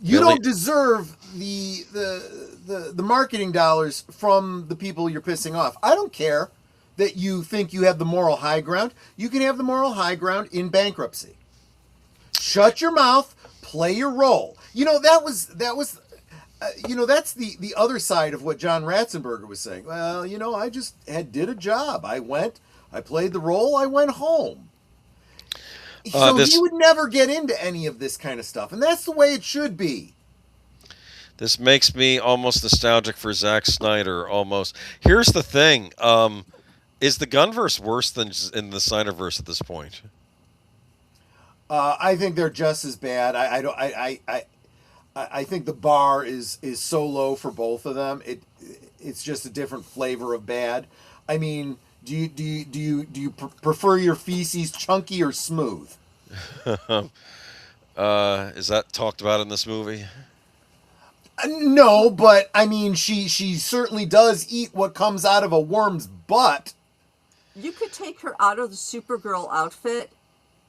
You don't deserve the marketing dollars from the people you're pissing off. I don't care. that you think you have the moral high ground, you can have the moral high ground in bankruptcy. Shut your mouth, play your role. That's the other side of what John Ratzenberger was saying. Well, I just did a job. I played the role, I went home. So he would never get into any of this kind of stuff, and that's the way it should be. This makes me almost nostalgic for Zack Snyder, almost. Here's the thing. Is the Gunverse worse than in the Snyderverse at this point? I think they're just as bad. I think the bar is so low for both of them. It's just a different flavor of bad. I mean, do you prefer your feces chunky or smooth? Is that talked about in this movie? No, but I mean, she certainly does eat what comes out of a worm's butt. You could take her out of the Supergirl outfit,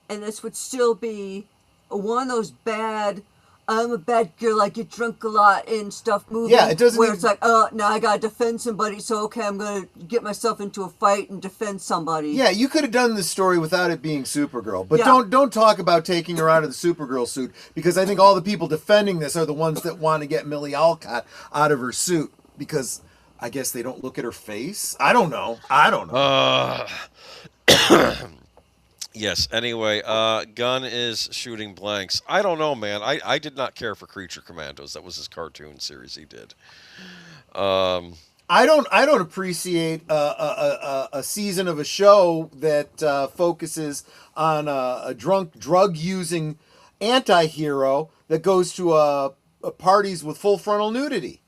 and this would still be one of those bad, I'm a bad girl, I get drunk a lot and stuff movie. Yeah, it doesn't where it's like, now I gotta defend somebody, so okay, I'm gonna get myself into a fight and defend somebody. Yeah, you could have done this story without it being Supergirl, but don't talk about taking her out of the Supergirl suit, because I think all the people defending this are the ones that want to get Millie Alcott out of her suit, because I guess they don't look at her face. I don't know. Yes, anyway, Gunn is shooting blanks. I don't know, man. I did not care for Creature Commandos. That was his cartoon series he did. I don't appreciate a season of a show that focuses on a drunk, drug-using anti-hero that goes to parties with full frontal nudity.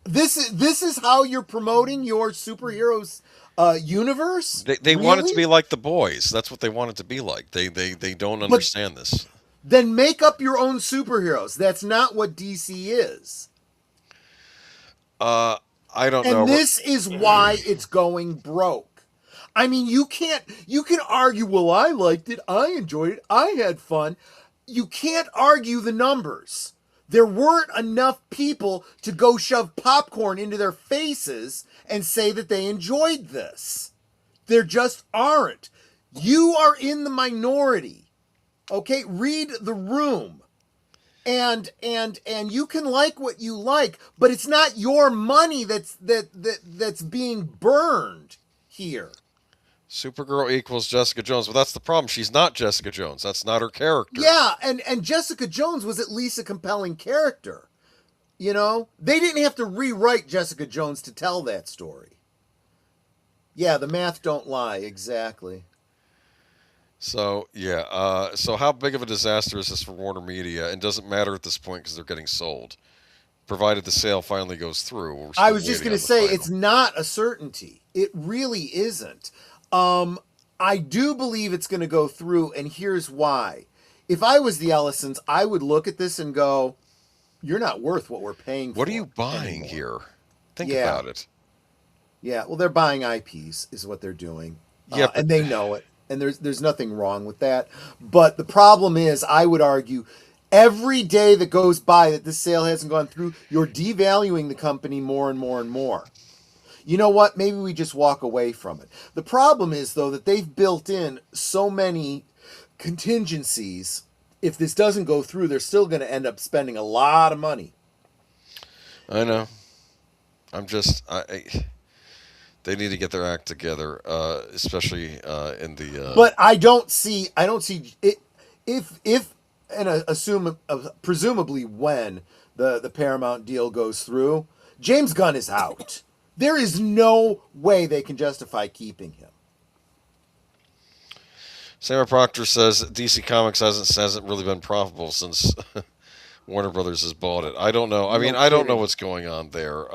This is how you're promoting your superheroes universe? They want it to be like The Boys. That's what they want it to be like. They don't understand this. Then make up your own superheroes. That's not what DC is. I don't know. And this is why it's going broke. I mean, you can argue, well, I liked it, I enjoyed it, I had fun. You can't argue the numbers. There weren't enough people to go shove popcorn into their faces and say that they enjoyed this. There just aren't. You are in the minority. Okay, read the room. And you can like what you like, but it's not your money that's being burned here. Supergirl equals Jessica Jones. Well, that's the problem. She's not Jessica Jones. That's not her character. Yeah, and Jessica Jones was at least a compelling character. You know? They didn't have to rewrite Jessica Jones to tell that story. Yeah, the math don't lie, exactly. So, yeah. So how big of a disaster is this for Warner Media? And doesn't matter at this point because they're getting sold. Provided the sale finally goes through. I was just going to say, it's not a certainty. It really isn't. I do believe it's going to go through, and here's why. If I was the Ellisons, I would look at this and go, you're not worth what we're paying for. What are you buying here? Think about it. Yeah, well, they're buying IPs is what they're doing. Yeah, and they know it. And there's nothing wrong with that. But the problem is, I would argue, every day that goes by that this sale hasn't gone through, you're devaluing the company more and more and more. You know what? Maybe we just walk away from it. The problem is, though, that they've built in so many contingencies. If this doesn't go through, they're still going to end up spending a lot of money. I know. I'm just... They need to get their act together, especially in the... But I don't see it, if and assume presumably when the Paramount deal goes through, James Gunn is out. There is no way they can justify keeping him. Sarah Proctor says DC Comics hasn't really been profitable since Warner Brothers has bought it. I don't know. I mean, I don't know what's going on there.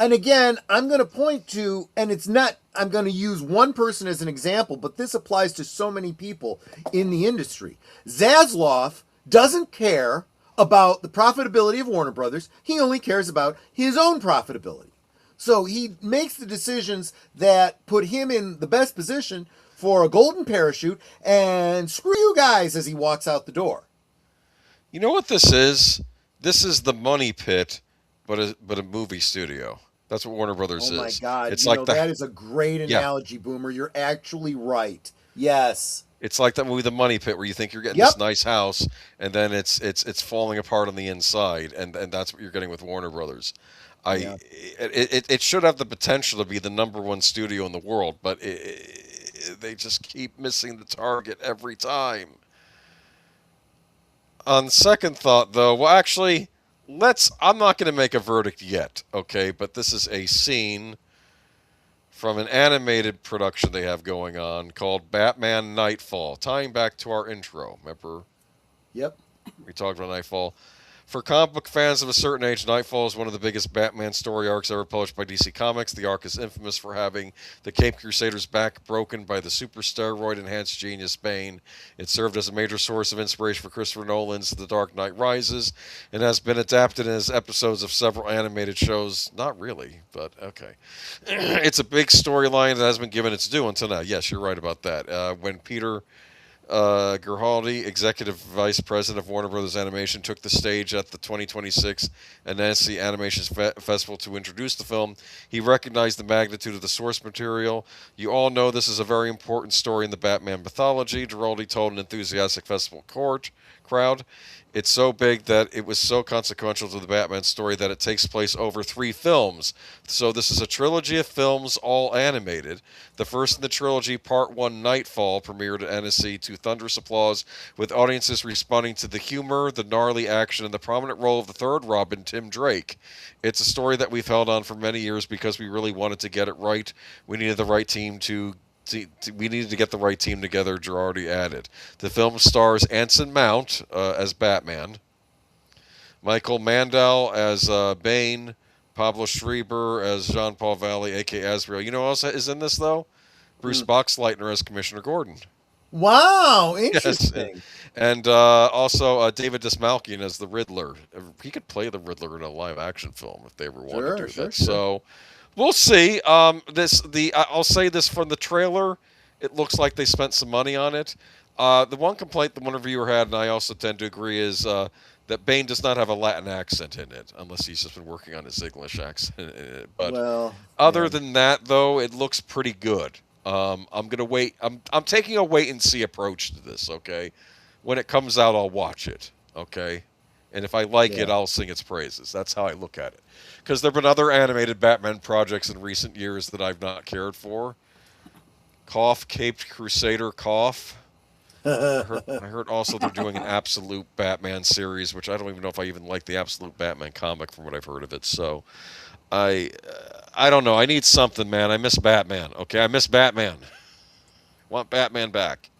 And again, I'm going to point to, and it's not, I'm going to use one person as an example, but this applies to so many people in the industry. Zaslav doesn't care about the profitability of Warner Brothers. He only cares about his own profitability. So he makes the decisions that put him in the best position for a golden parachute, and screw you guys as he walks out the door. You know what this is? This is the money pit, but a movie studio. That's what Warner Brothers Oh my is. God! It's like that is a great Yeah. analogy, Boomer. You're actually right. Yes. It's like that movie, The Money Pit, where you think you're getting Yep. this nice house, and then it's falling apart on the inside, and that's what you're getting with Warner Brothers. Yeah. It should have the potential to be the #1 studio in the world, but they just keep missing the target every time. On second thought, though, well, actually, I'm not going to make a verdict yet, okay? But this is a scene from an animated production they have going on called Batman Nightfall, tying back to our intro. Remember, Yep. we talked about Nightfall. For comic book fans of a certain age, Nightfall is one of the biggest Batman story arcs ever published by DC Comics. The arc is infamous for having the Caped Crusader's back broken by the super steroid-enhanced genius Bane. It served as a major source of inspiration for Christopher Nolan's The Dark Knight Rises and has been adapted as episodes of several animated shows. Not really, but okay. It's a big storyline that has been given its due until now. Yes, you're right about that. When Peter Gerhaldy, executive vice president of Warner Brothers Animation, took the stage at the 2026 Annecy Animation Festival to introduce the film. He recognized the magnitude of the source material. You all know this is a very important story in the Batman mythology, Gerhaldy told an enthusiastic festival crowd. It's so big that it was so consequential to the Batman story that it takes place over 3 films. So this is a trilogy of films, all animated. The first in the trilogy, Part 1, Nightfall, premiered at Annecy to thunderous applause, with audiences responding to the humor, the gnarly action, and the prominent role of the third Robin, Tim Drake. It's a story that we've held on for many years because we really wanted to get it right. We needed the right team we needed to get the right team together, Girardi added. The film stars Anson Mount as Batman, Michael Mandel as Bane, Pablo Schreiber as Jean-Paul Valley, a.k.a. Azrael. You know who else is in this, though? Bruce Boxleitner as Commissioner Gordon. Wow, interesting. Yes. And also David Dismalkian as the Riddler. He could play the Riddler in a live-action film if they ever wanted to do that. Sure. So we'll see. I'll say this from the trailer. It looks like they spent some money on it. The one complaint that one reviewer had, and I also tend to agree, is that Bane does not have a Latin accent in it, unless he's just been working on his English accent in it. But other than that, though, it looks pretty good. I'm gonna wait. I'm taking a wait and see approach to this. Okay, when it comes out, I'll watch it. Okay, and if I like it, I'll sing its praises. That's how I look at it. Because there have been other animated Batman projects in recent years that I've not cared for. Cough, Caped Crusader, cough. I heard also they're doing an Absolute Batman series, which I don't even know if I even like the Absolute Batman comic from what I've heard of it. So I don't know. I need something, man. I miss Batman. Okay, I miss Batman. Want back.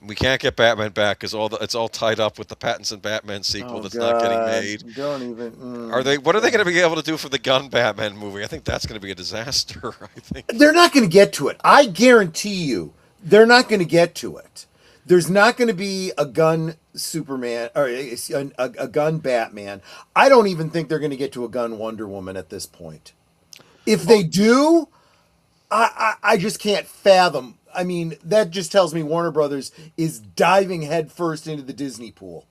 We can't get Batman back because it's all tied up with the Pattinson Batman sequel that's not getting made. Don't even. What are they going to be able to do for the Gunn Batman movie? I think that's going to be a disaster. I think they're not going to get to it. I guarantee you, they're not going to get to it. There's not going to be a Gunn Superman or a Gunn Batman. I don't even think they're going to get to a Gunn Wonder Woman at this point. If they do, I just can't fathom. I mean, that just tells me Warner Brothers is diving headfirst into the Disney pool.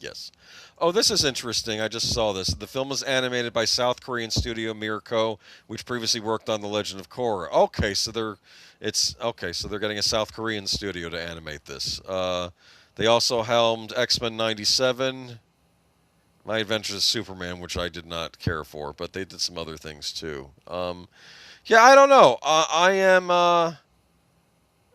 Yes. Oh, this is interesting. I just saw this. The film is animated by South Korean studio Mirko, which previously worked on The Legend of Korra. Okay, so they're getting a South Korean studio to animate this. They also helmed X-Men 97, My Adventures as Superman, which I did not care for, but they did some other things too. Yeah, I don't know. I am.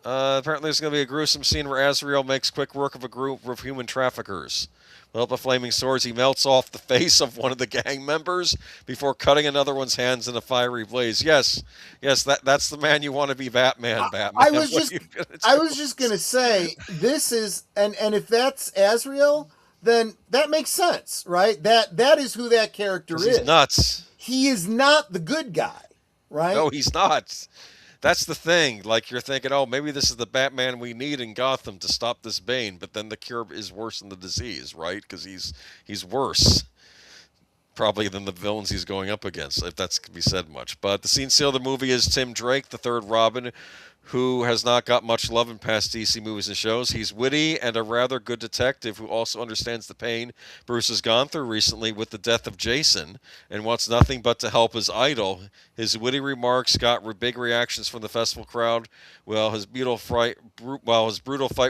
Apparently, there's going to be a gruesome scene where Azrael makes quick work of a group of human traffickers. With the help of flaming swords, he melts off the face of one of the gang members before cutting another one's hands in a fiery blaze. Yes, that's the man you want to be, Batman. I was just going to say, this is, and if that's Azrael, then that makes sense, right? That is who that character is. He's nuts. He is not the good guy, right? No, he's not. That's the thing. Like, you're thinking, oh, maybe this is the Batman we need in Gotham to stop this Bane, but then the cure is worse than the disease, right? Because he's worse, probably, than the villains he's going up against, if that's can be said much. But the scene seal of the movie is Tim Drake, the third Robin, who has not got much love in past DC movies and shows. He's witty and a rather good detective who also understands the pain Bruce has gone through recently with the death of Jason and wants nothing but to help his idol. His witty remarks got big reactions from the festival crowd, while his brutal fight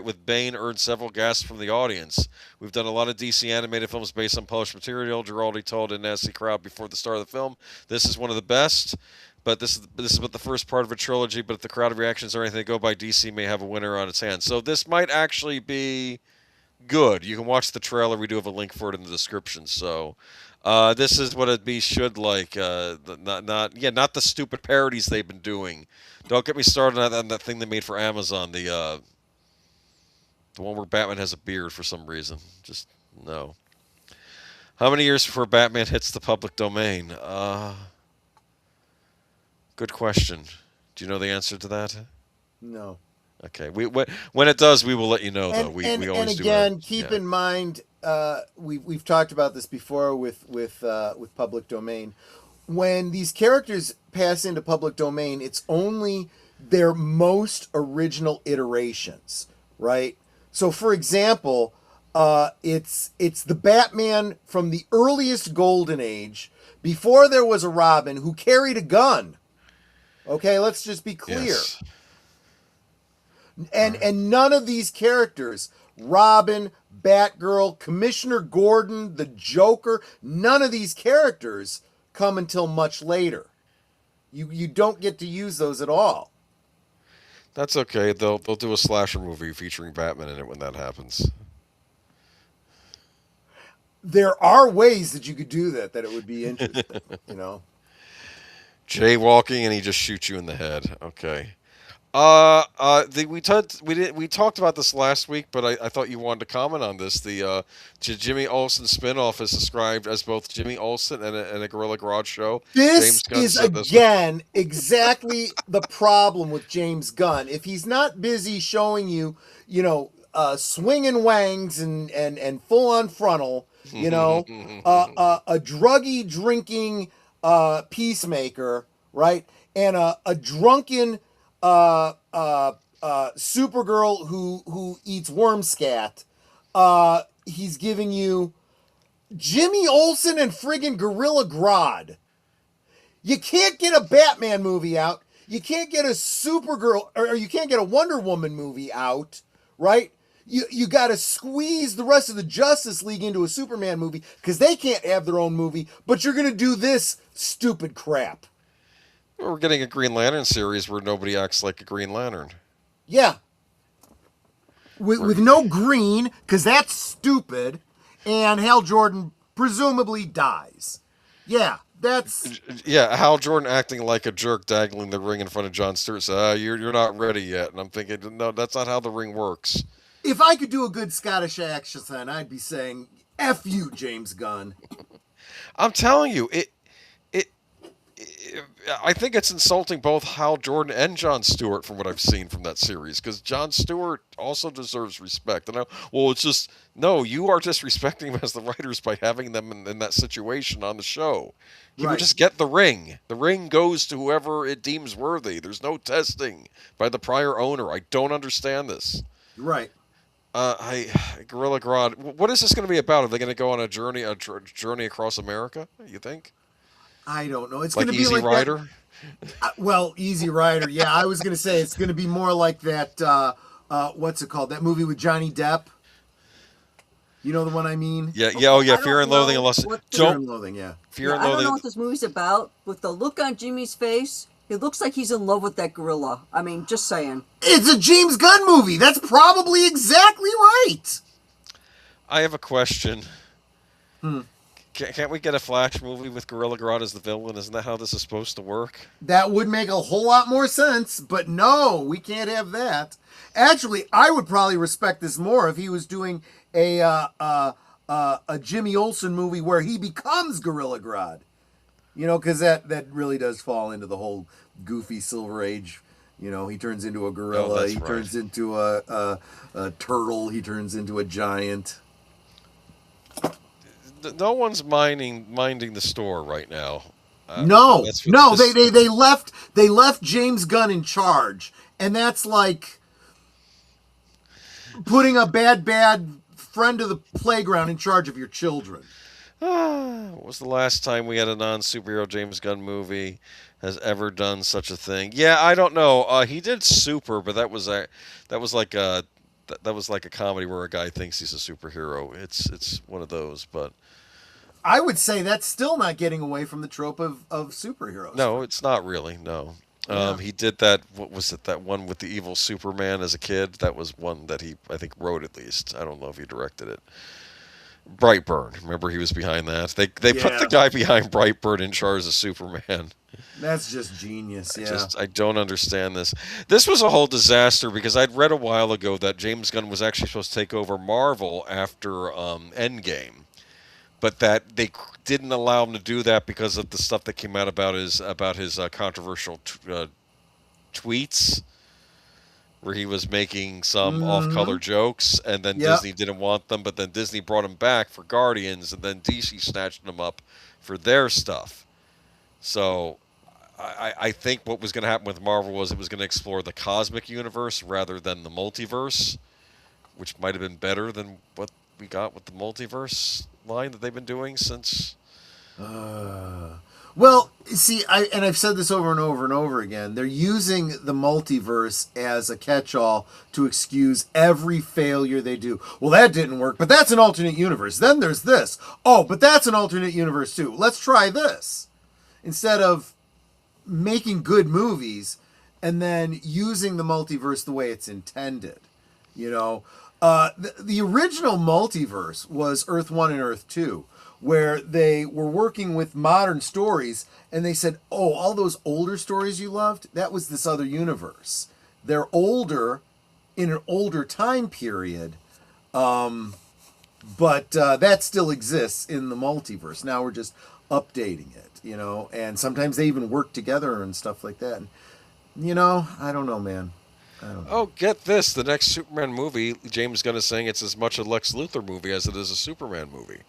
with Bane earned several gasps from the audience. We've done a lot of DC animated films based on published material. Giraldi told a nasty crowd before the start of the film, "This is one of the best." But this is but the first part of a trilogy. But if the crowd reactions or anything that go by, DC may have a winner on its hands. So this might actually be good. You can watch the trailer. We do have a link for it in the description. So this is what it should like. Not the stupid parodies they've been doing. Don't get me started on that thing they made for Amazon. The one where Batman has a beard for some reason. Just no. How many years before Batman hits the public domain? Good question. Do you know the answer to that? No. Okay. When it does, we will let you know. Though we always and do. Again, keep in mind, we've talked about this before with public domain. When these characters pass into public domain, it's only their most original iterations, right? So, for example, it's the Batman from the earliest Golden Age, before there was a Robin who carried a gun. Okay, let's just be clear. Yes. And none of these characters, Robin, Batgirl, Commissioner Gordon, the Joker, none of these characters come until much later. You don't get to use those at all. That's okay. They'll do a slasher movie featuring Batman in it when that happens. There are ways that you could do that it would be interesting, you know. Jaywalking and he just shoots you in the head. Okay. We talked about this last week, but I thought you wanted to comment on this. The Jimmy Olsen spinoff is described as both Jimmy Olsen and a Gorilla Grodd show. This is again exactly the problem with James Gunn. If he's not busy showing you, swinging wangs and full on frontal, a druggy drinking peacemaker, right, and a drunken Supergirl who eats worm scat. He's giving you Jimmy Olsen and friggin' Gorilla Grodd. You can't get a Batman movie out. You can't get a Supergirl, or you can't get a Wonder Woman movie out, right? You got to squeeze the rest of the Justice League into a Superman movie because they can't have their own movie, but you're going to do this stupid crap. We're getting a Green Lantern series where nobody acts like a Green Lantern. Yeah. With no green, because that's stupid, and Hal Jordan presumably dies. Yeah, that's... Yeah, Hal Jordan acting like a jerk, dangling the ring in front of Jon Stewart. So, you're not ready yet. And I'm thinking, no, that's not how the ring works. If I could do a good Scottish accent, I'd be saying, F you, James Gunn. I'm telling you, I think it's insulting both Hal Jordan and Jon Stewart from what I've seen from that series, because Jon Stewart also deserves respect. And it's just, no, you are disrespecting him as the writers by having them in that situation on the show. You would just get the ring. The ring goes to whoever it deems worthy. There's no testing by the prior owner. I don't understand this. Right. Gorilla Grodd. What is this going to be about? Are they going to go on a journey across America? You think? I don't know. It's like going to be Easy like Rider. Easy Rider. Yeah, I was going to say it's going to be more like that. What's it called? That movie with Johnny Depp. You know the one I mean? Yeah. Oh, yeah. Fear and Loathing. Fear and Loathing. Yeah. Fear and I Loathing. don't know what this movie's about. With the look on Jimmy's face, it looks like he's in love with that gorilla. I mean, just saying. It's a James Gunn movie. That's probably exactly right. I have a question. Can't we get a Flash movie with Gorilla Grodd as the villain? Isn't that how this is supposed to work? That would make a whole lot more sense, but no, we can't have that. Actually, I would probably respect this more if he was doing a Jimmy Olsen movie where he becomes Gorilla Grodd. Because that really does fall into the whole goofy Silver Age. He turns into a gorilla. He turns into a turtle. He turns into a giant. No one's minding the store right now. No, that's what no, this- they left James Gunn in charge, and that's like putting a bad friend of the playground in charge of your children. What was the last time we had a non-superhero James Gunn movie has ever done such a thing? Yeah, I don't know. He did Super, but that was like a comedy where a guy thinks he's a superhero. It's one of those, but I would say that's still not getting away from the trope of superheroes. no, it's not really. No. Yeah. He did that. What was it? That one with the evil Superman as a kid. That was one that he, I think, wrote at least. I don't know if he directed it. Brightburn. Remember, he was behind that. They put Yeah. the guy behind Brightburn in charge of Superman. That's just genius. Yeah. I don't understand this. This was a whole disaster because I'd read a while ago that James Gunn was actually supposed to take over Marvel after Endgame, but that they didn't allow him to do that because of the stuff that came out about his controversial tweets, where he was making some off-color jokes, and then Yep. Disney didn't want them, but then Disney brought him back for Guardians, and then DC snatched them up for their stuff. So I think what was going to happen with Marvel was it was going to explore the cosmic universe rather than the multiverse, which might have been better than what we got with the multiverse line that they've been doing since. Well, see, I've said this over and over and over again. They're using the multiverse as a catch-all to excuse every failure they do. Well, that didn't work, but that's an alternate universe. Then there's this. Oh, but that's an alternate universe too. Let's try this. Instead of making good movies and then using the multiverse the way it's intended. You know, the original multiverse was Earth 1 and Earth 2, where they were working with modern stories, and they said, oh, all those older stories you loved, that was this other universe. They're older in an older time period, but that still exists in the multiverse. Now we're just updating it, you know, and sometimes they even work together and stuff like that. And, you know, I don't know, man. I don't know. Oh, get this. The next Superman movie, James Gunn is saying it's as much a Lex Luthor movie as it is a Superman movie.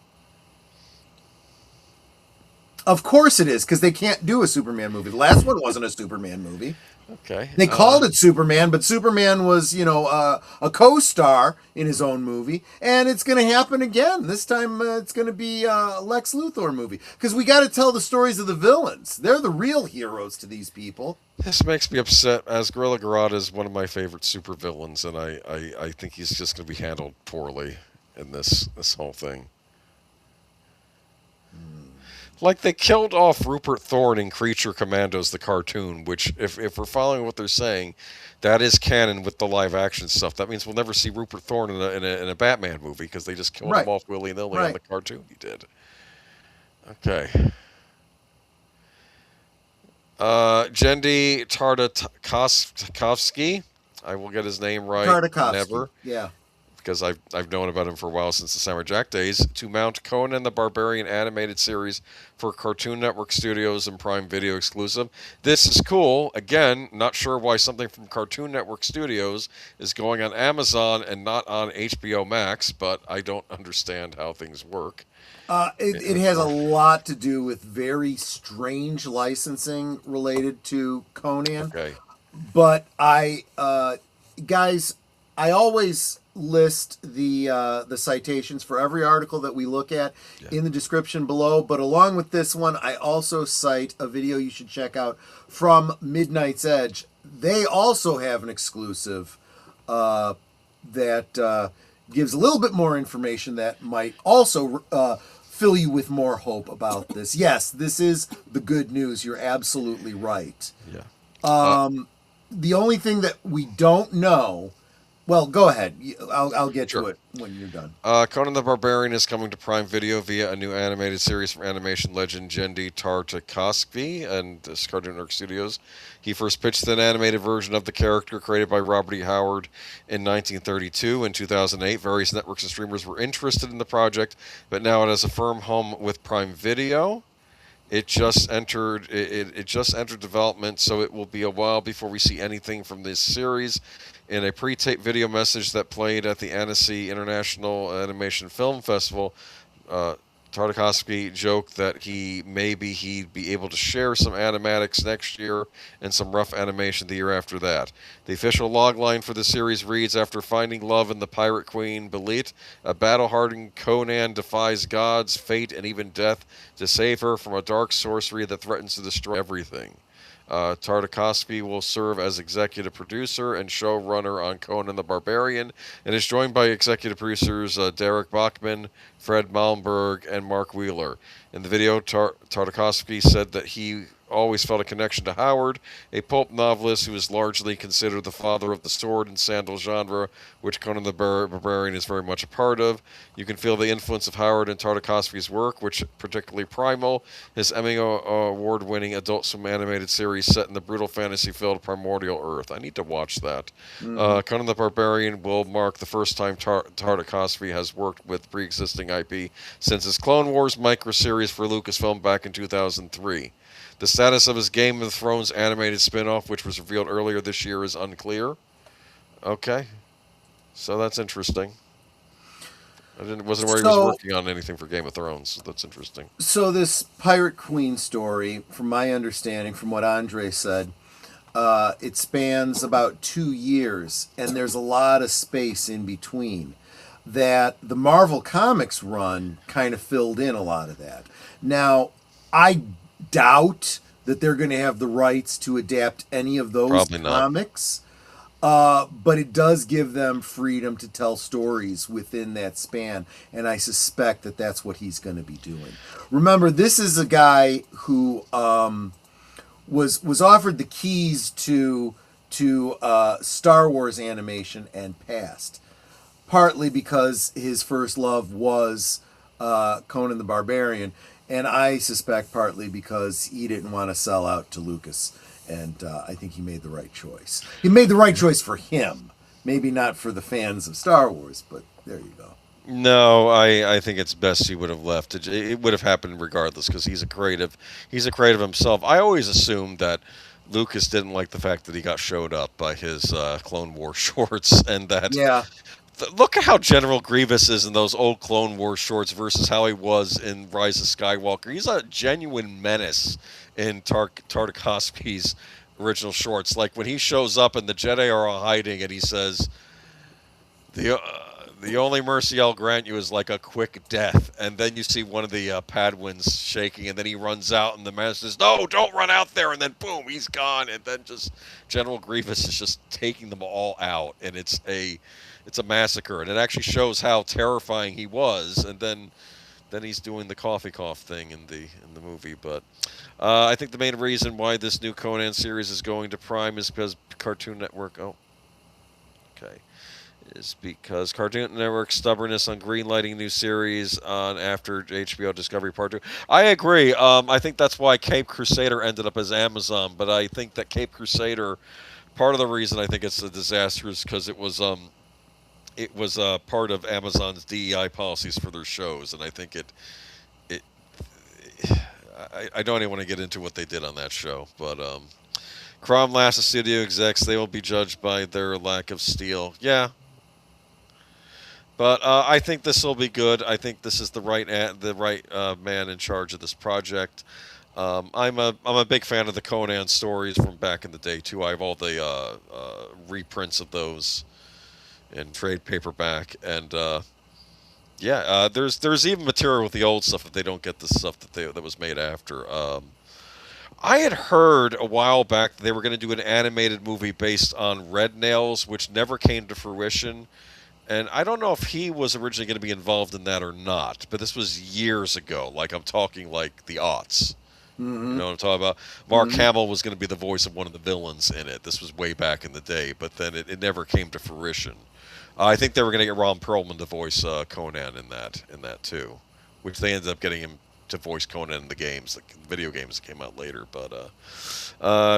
Of course it is, because they can't do a Superman movie. The last one wasn't a Superman movie. Okay. They called it Superman, but Superman was, you know, a co-star in his own movie, and it's going to happen again. This time it's going to be a Lex Luthor movie, because we got to tell the stories of the villains. They're the real heroes to these people. This makes me upset, as Gorilla Grodd is one of my favorite supervillains, and I think he's just going to be handled poorly in this whole thing. Like, they killed off Rupert Thorne in Creature Commandos, the cartoon, which, if we're following what they're saying, that is canon with the live-action stuff. That means we'll never see Rupert Thorne in a Batman movie, because they just killed him off willy-nilly on the cartoon he did. Okay. Jendi Tartakovsky. I will get his name right. Tartakovsky. Never. Yeah. Because I've known about him for a while, since the Samurai Jack days, to mount Conan the Barbarian animated series for Cartoon Network Studios and Prime Video exclusive. This is cool. Again, not sure why something from Cartoon Network Studios is going on Amazon and not on HBO Max, but I don't understand how things work. It has a lot to do with very strange licensing related to Conan. Okay. But guys, I always list the citations for every article that we look at in the description below. But along with this one, I also cite a video you should check out from Midnight's Edge. They also have an exclusive that gives a little bit more information that might also fill you with more hope about this. Yes, this is the good news. You're absolutely right. Yeah. The only thing that we don't know. Well, go ahead. I'll get to it when you're done. Conan the Barbarian is coming to Prime Video via a new animated series from animation legend Jendi Tartakovsky and Cartoon Network Studios. He first pitched an animated version of the character created by Robert E. Howard in 1932. In 2008, various networks and streamers were interested in the project, but now it has a firm home with Prime Video. It just entered development, so it will be a while before we see anything from this series. In a pre-taped video message that played at the Annecy International Animation Film Festival, Tartakovsky joked that he'd be able to share some animatics next year and some rough animation the year after that. The official logline for the series reads: after finding love in the pirate queen Belit, a battle-hardened Conan defies gods, fate, and even death to save her from a dark sorcery that threatens to destroy everything. Tartakovsky will serve as executive producer and showrunner on Conan the Barbarian, and is joined by executive producers Derek Bachman, Fred Malmberg, and Mark Wheeler. In the video, Tartakovsky said that he always felt a connection to Howard, a pulp novelist who is largely considered the father of the sword and sandal genre, which Conan the Barbarian is very much a part of. You can feel the influence of Howard in Tartakovsky's work, which particularly Primal, his Emmy award-winning Adult Swim animated series set in the brutal fantasy-filled primordial Earth. I need to watch that. Conan the Barbarian will mark the first time Tartakovsky has worked with pre-existing IP since his Clone Wars microseries for Lucasfilm back in 2003. The status of his Game of Thrones animated spin-off, which was revealed earlier this year, is unclear. Okay. So that's interesting. Wasn't aware he was working on anything for Game of Thrones. So that's interesting. So this Pirate Queen story, from my understanding, from what Andre said, it spans about 2 years, and there's a lot of space in between. That the Marvel Comics run kind of filled in a lot of that. Now, I doubt that they're going to have the rights to adapt any of those comics. But it does give them freedom to tell stories within that span, and I suspect that that's what he's going to be doing. Remember, this is a guy who was offered the keys to Star Wars animation and passed, partly because his first love was Conan the Barbarian, and I suspect partly because he didn't want to sell out to Lucas. And I think he made the right choice. He made the right choice for him. Maybe not for the fans of Star Wars, but there you go. No, I think it's best he would have left. It would have happened regardless because he's a creative. He's a creative himself. I always assumed that Lucas didn't like the fact that he got showed up by his Clone War shorts, and that look at how General Grievous is in those old Clone Wars shorts versus how he was in Rise of Skywalker. He's a genuine menace in Tartakovsky's original shorts. Like when he shows up and the Jedi are all hiding and he says, the only mercy I'll grant you is like a quick death. And then you see one of the Padwins shaking, and then he runs out and the master says, no, don't run out there. And then boom, he's gone. And then just General Grievous is just taking them all out. And it's a massacre, and it actually shows how terrifying he was. And then he's doing the coffee cough thing in the movie. But I think the main reason why this new Conan series is going to Prime is because Cartoon Network. Is because Cartoon Network's stubbornness on greenlighting new series on after HBO Discovery Part 2. I agree. I think that's why Cape Crusader ended up as Amazon. But I think that Cape Crusader, part of the reason I think it's a disaster is because it was part of Amazon's DEI policies for their shows, and I think I don't even want to get into what they did on that show, but Crom laughs at studio execs. They will be judged by their lack of steel. Yeah, but I think this will be good. I think this is the right man in charge of this project. I'm a big fan of the Conan stories from back in the day too. I have all the reprints of those in trade paperback, and there's even material with the old stuff if they don't get the stuff that was made after. I had heard a while back that they were going to do an animated movie based on Red Nails, which never came to fruition. And I don't know if he was originally going to be involved in that or not, but this was years ago. Like, I'm talking like the aughts. Mm-hmm. You know what I'm talking about? Mark Hamill was going to be the voice of one of the villains in it. This was way back in the day, but then it never came to fruition. I think they were going to get Ron Perlman to voice Conan in that too, which they ended up getting him to voice Conan in the games, like video games that came out later. But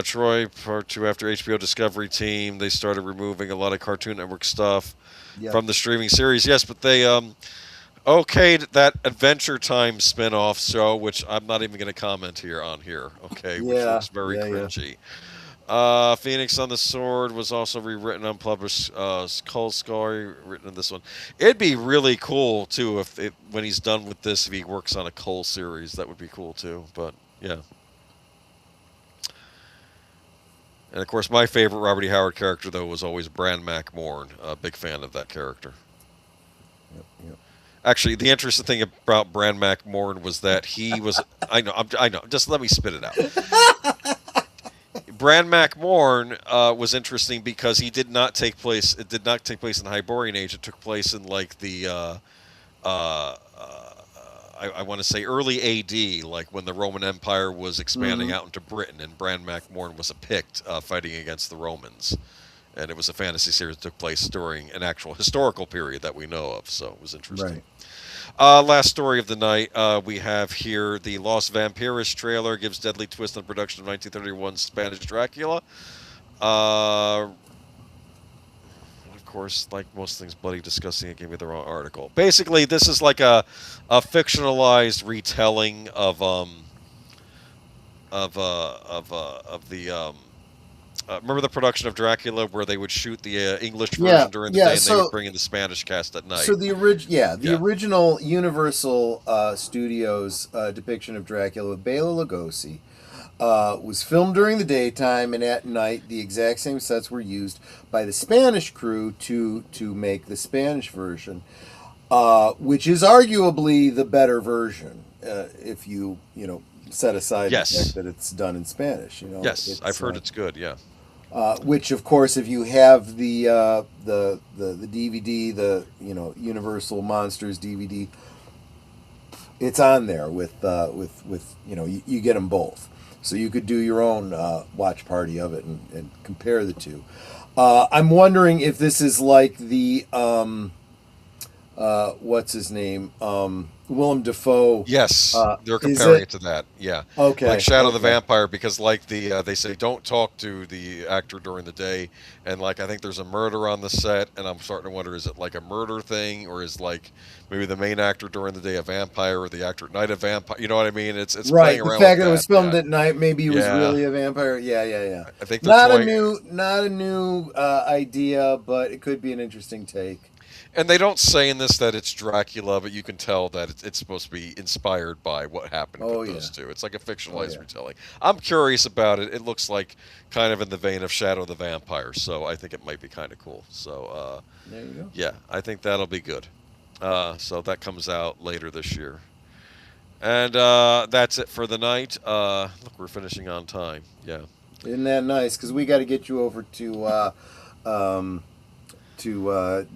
Troy, Part 2 after HBO Discovery team, they started removing a lot of Cartoon Network stuff from the streaming series. Yes, but they okayed that Adventure Time spin-off show, which I'm not even going to comment on here. Okay, which looks very cringy. Phoenix on the Sword was also rewritten, unpublished. Cold Scar written in this one. It'd be really cool too if when he's done with this, if he works on a Cole series, that would be cool too. But yeah. And of course, my favorite Robert E. Howard character though was always Bran Mac Morn. A big fan of that character. Yep. Actually, the interesting thing about Bran Mac Morn was that he was. I know. Just let me spit it out. Bran Mac Morn was interesting because he did not take place. It did not take place in the Hyborian Age. It took place in like the. I want to say early AD, like when the Roman Empire was expanding out into Britain, and Bran Mac Morn was a Pict fighting against the Romans. And it was a fantasy series that took place during an actual historical period that we know of, so it was interesting. Right. Last story of the night, we have here the Los Vampiros trailer gives deadly twist on production of 1931 Spanish Dracula. Of course, like most things bloody disgusting, it gave me the wrong article. Basically, this is like a fictionalized retelling of the remember the production of Dracula where they would shoot the English version during the day and they would bring in the Spanish cast at night. So the original Universal Studios depiction of Dracula with Bela Lugosi was filmed during the daytime, and at night the exact same sets were used by the Spanish crew to make the Spanish version, which is arguably the better version if you set aside the fact that it's done in Spanish. Yes, I've heard it's good. Yeah. Which, of course, if you have the DVD, the Universal Monsters DVD, it's on there with you get them both, so you could do your own watch party of it and compare the two. I'm wondering if this is like the what's his name, Willem Dafoe. Yes, they're comparing it to that. Yeah. Okay. Like Shadow the Vampire, because like they say don't talk to the actor during the day, and like I think there's a murder on the set, and I'm starting to wonder, is it like a murder thing, or is like maybe the main actor during the day a vampire, or the actor at night a vampire? You know what I mean? It's right. Playing around The fact with that it was filmed at night, maybe he was really a vampire. Yeah. I think not a new idea, but it could be an interesting take. And they don't say in this that it's Dracula, but you can tell that it's supposed to be inspired by what happened with those two. It's like a fictionalized retelling. I'm curious about it. It looks like kind of in the vein of Shadow the Vampire, so I think it might be kind of cool. So there you go. Yeah, I think that'll be good. So that comes out later this year. And that's it for the night. Look, we're finishing on time. Yeah. Isn't that nice? Because we got to get you over to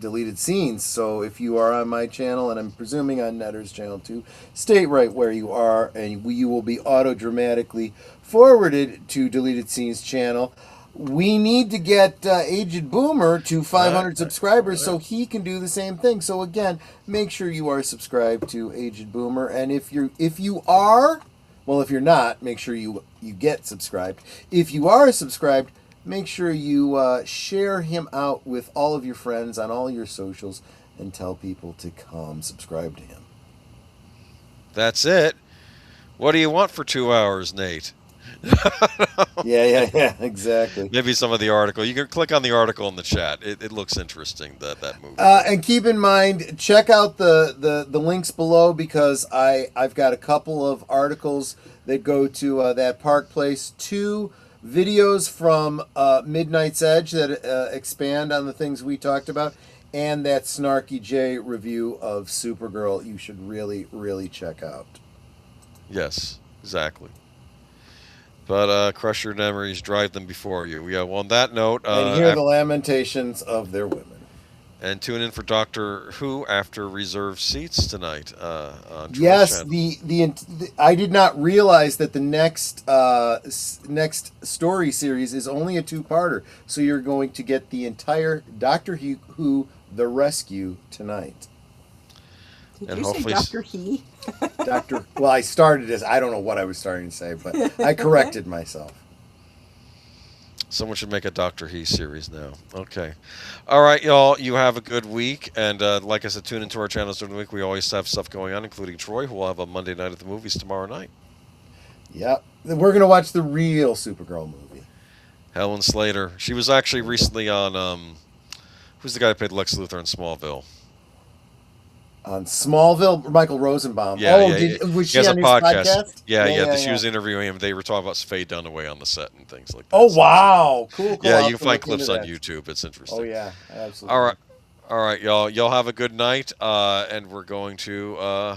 deleted scenes. So if you are on my channel, and I'm presuming on Netter's channel too, stay right where you are, and you will be auto-dramatically forwarded to deleted scenes channel. We need to get Aged Boomer to 500 subscribers so he can do the same thing. So again, make sure you are subscribed to Aged Boomer, and if you are, well, if you're not, make sure you get subscribed. If you are subscribed, make sure you share him out with all of your friends on all your socials and tell people to come subscribe to him. That's it. What do you want for 2 hours, Nate? Yeah, exactly. Maybe some of the article. You can click on the article in the chat. It looks interesting, that movie. And keep in mind, check out the links below, because I've got a couple of articles that go to that Park Place 2 videos from Midnight's Edge that expand on the things we talked about, and that Snarky J review of Supergirl you should really, really check out. Yes, exactly. But crush your memories, drive them before you. Yeah, well, on that note... and hear the lamentations of their women. And tune in for Doctor Who after reserved seats tonight. On yes, I did not realize that the next story series is only a two-parter, so you're going to get the entire Doctor Who: The Rescue tonight. Did you say Doctor He? Well, I started as, I don't know what I was starting to say, but I corrected myself. Someone should make a Doctor He series now. Okay. All right, y'all. You have a good week. And like I said, tune into our channels during the week. We always have stuff going on, including Troy, who will have a Monday night at the movies tomorrow night. Yep. We're going to watch the real Supergirl movie. Helen Slater. She was actually recently on. Who's the guy who played Lex Luthor in Smallville? On Smallville, Michael Rosenbaum. Yeah, oh, yeah. Was He she has on a his podcast. podcast? Yeah. She was interviewing him. They were talking about Faye Dunaway on the set and things like that. Oh, wow. Cool. Yeah, I'll you have can to find look clips into on that. YouTube. It's interesting. Oh, yeah. Absolutely. All right, y'all. Y'all have a good night, and we're going to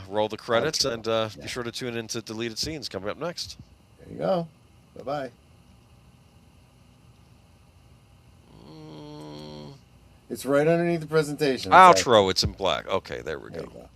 roll the credits, and be sure to tune into Deleted Scenes coming up next. There you go. Bye-bye. It's right underneath the presentation. Outro. It's in black. Okay, there we go.